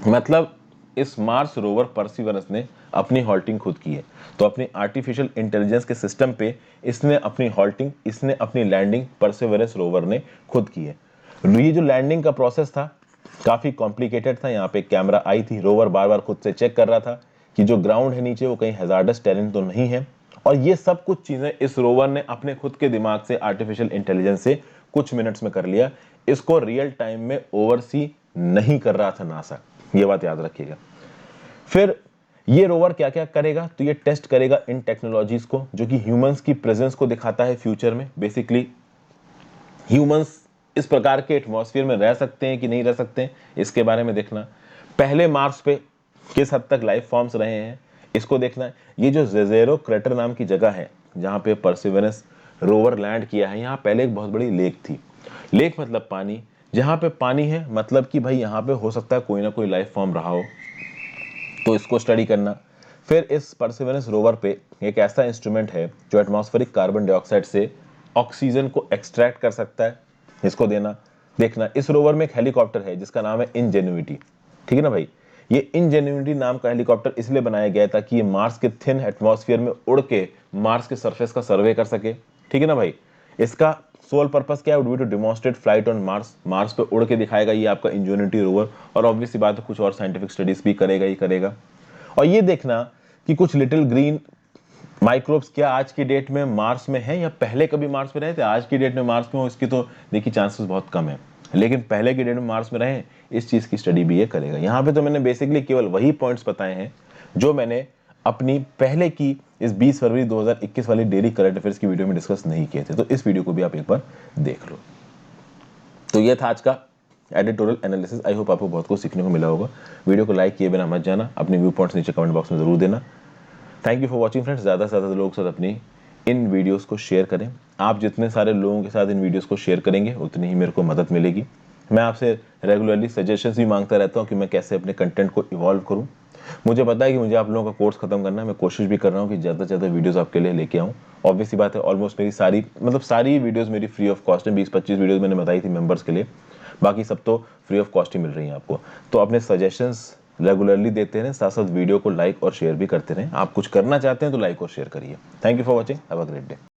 मतलब इस मार्स रोवर परसिवरेंस ने अपनी हॉल्टिंग खुद की है। तो अपनी आर्टिफिशियल इंटेलिजेंस के सिस्टम पे इसने अपनी हॉल्टिंग, इसने अपनी लैंडिंग परसिवरेंस रोवर ने खुद की है। ये जो लैंडिंग का प्रोसेस था काफी कॉम्प्लिकेटेड था। यहाँ पे कैमरा आई थी, रोवर बार बार खुद से चेक कर रहा था कि जो ग्राउंड है नीचे वो कहीं हैजार्डस टेरेन तो नहीं है, और ये सब कुछ चीजें इस रोवर ने अपने खुद के दिमाग से, आर्टिफिशियल इंटेलिजेंस से कुछ मिनट्स में कर लिया। इसको रियल टाइम में ओवरसी नहीं कर रहा था नासा, ये बात याद रखिएगा। फिर ये रोवर क्या क्या करेगा, तो ये टेस्ट करेगा इन टेक्नोलॉजीज को जो कि ह्यूमंस की प्रेजेंस को दिखाता है फ्यूचर में। बेसिकली ह्यूमंस इस प्रकार के एटमॉस्फेयर में रह सकते हैं कि नहीं रह सकते हैं, इसके बारे में देखना। पहले मार्स पे किस हद तक लाइफ फॉर्म्स रहे हैं, इसको देखना है। ये जो जेजेरो क्रेटर नाम की जगह है जहां पे परसिवरेंस रोवर लैंड किया है, यहाँ पहले एक बहुत बड़ी लेक थी। लेक मतलब पानी, जहां पे पानी है मतलब कि भाई यहाँ पे हो सकता है कोई ना कोई लाइफ फॉर्म रहा हो, तो इसको स्टडी करना। फिर इस परसिवरेंस रोवर पे एक ऐसा इंस्ट्रूमेंट है जो एटमॉस्फेरिक कार्बन डाइऑक्साइड से ऑक्सीजन को एक्सट्रैक्ट कर सकता है, इसको देखना। इस रोवर में एक हेलीकॉप्टर है जिसका नाम है इंजेन्युइटी, ठीक है ना भाई। ये इंजेन्युइटी नाम का हेलीकॉप्टर इसलिए बनाया गया था कि ये मार्स के थिन एटमॉस्फेयर में उड़ के मार्स के सरफेस का सर्वे कर सके, ठीक है ना भाई। इसका सोल पर्पस क्या है, would be to demonstrate flight on Mars. Mars पे उड़ के दिखाएगा ये आपका इंजेन्युइटी रोवर, और ऑब्वियस सी बात है कुछ और साइंटिफिक स्टडीज भी करेगा ही करेगा। और ये देखना कि कुछ लिटिल ग्रीन माइक्रोब्स क्या आज की डेट में मार्स में है या पहले कभी मार्स में रहे थे। आज की डेट में मार्स में हो इसकी तो देखिए चांसेस बहुत कम है, लेकिन पहले की डेट में मार्स में रहे, इस चीज की स्टडी भी ये करेगा। यहाँ पे तो मैंने बेसिकली केवल वही पॉइंट्स बताए हैं जो मैंने अपनी पहले की इस 20 फरवरी 2021 वाली डेली करंट अफेयर्स की वीडियो में डिस्कस नहीं किए थे, तो इस वीडियो को भी आप एक बार देख लो। तो ये था आज का एडिटोरियल एनालिसिस। आई होप आपको बहुत कुछ सीखने को मिला होगा। वीडियो को लाइक किए बिना मत जाना, अपने व्यू पॉइंट्स नीचे कमेंट बॉक्स में जरूर देना। Thank you for watching friends. ज़्यादा से ज़्यादा लोगों के साथ अपनी इन वीडियोस को शेयर करें। आप जितने सारे लोगों के साथ इन वीडियोस को शेयर करेंगे उतनी ही मेरे को मदद मिलेगी। मैं आपसे रेगुलरली सजेशंस भी मांगता रहता हूँ कि मैं कैसे अपने कंटेंट को इवॉल्व करूँ। मुझे पता है कि मुझे आप लोगों का कोर्स खत्म करना है, मैं कोशिश भी कर रहा हूँ कि ज़्यादा से ज़्यादा वीडियोस आपके लिए लेके आऊँ। ऑब्वियस सी बात है, ऑलमोस्ट मेरी सारी वीडियोस मेरी फ्री ऑफ कॉस्ट है। 20-25 वीडियोस मैंने बताई थी मेंबर्स के लिए, बाकी सब तो फ्री ऑफ कॉस्ट ही मिल रही है आपको। तो अपने सजेशंस रेगुलरली देते रहें, साथ साथ वीडियो को लाइक और शेयर भी करते रहें। आप कुछ करना चाहते हैं तो लाइक और शेयर करिए। Thank you for watching, have a great day.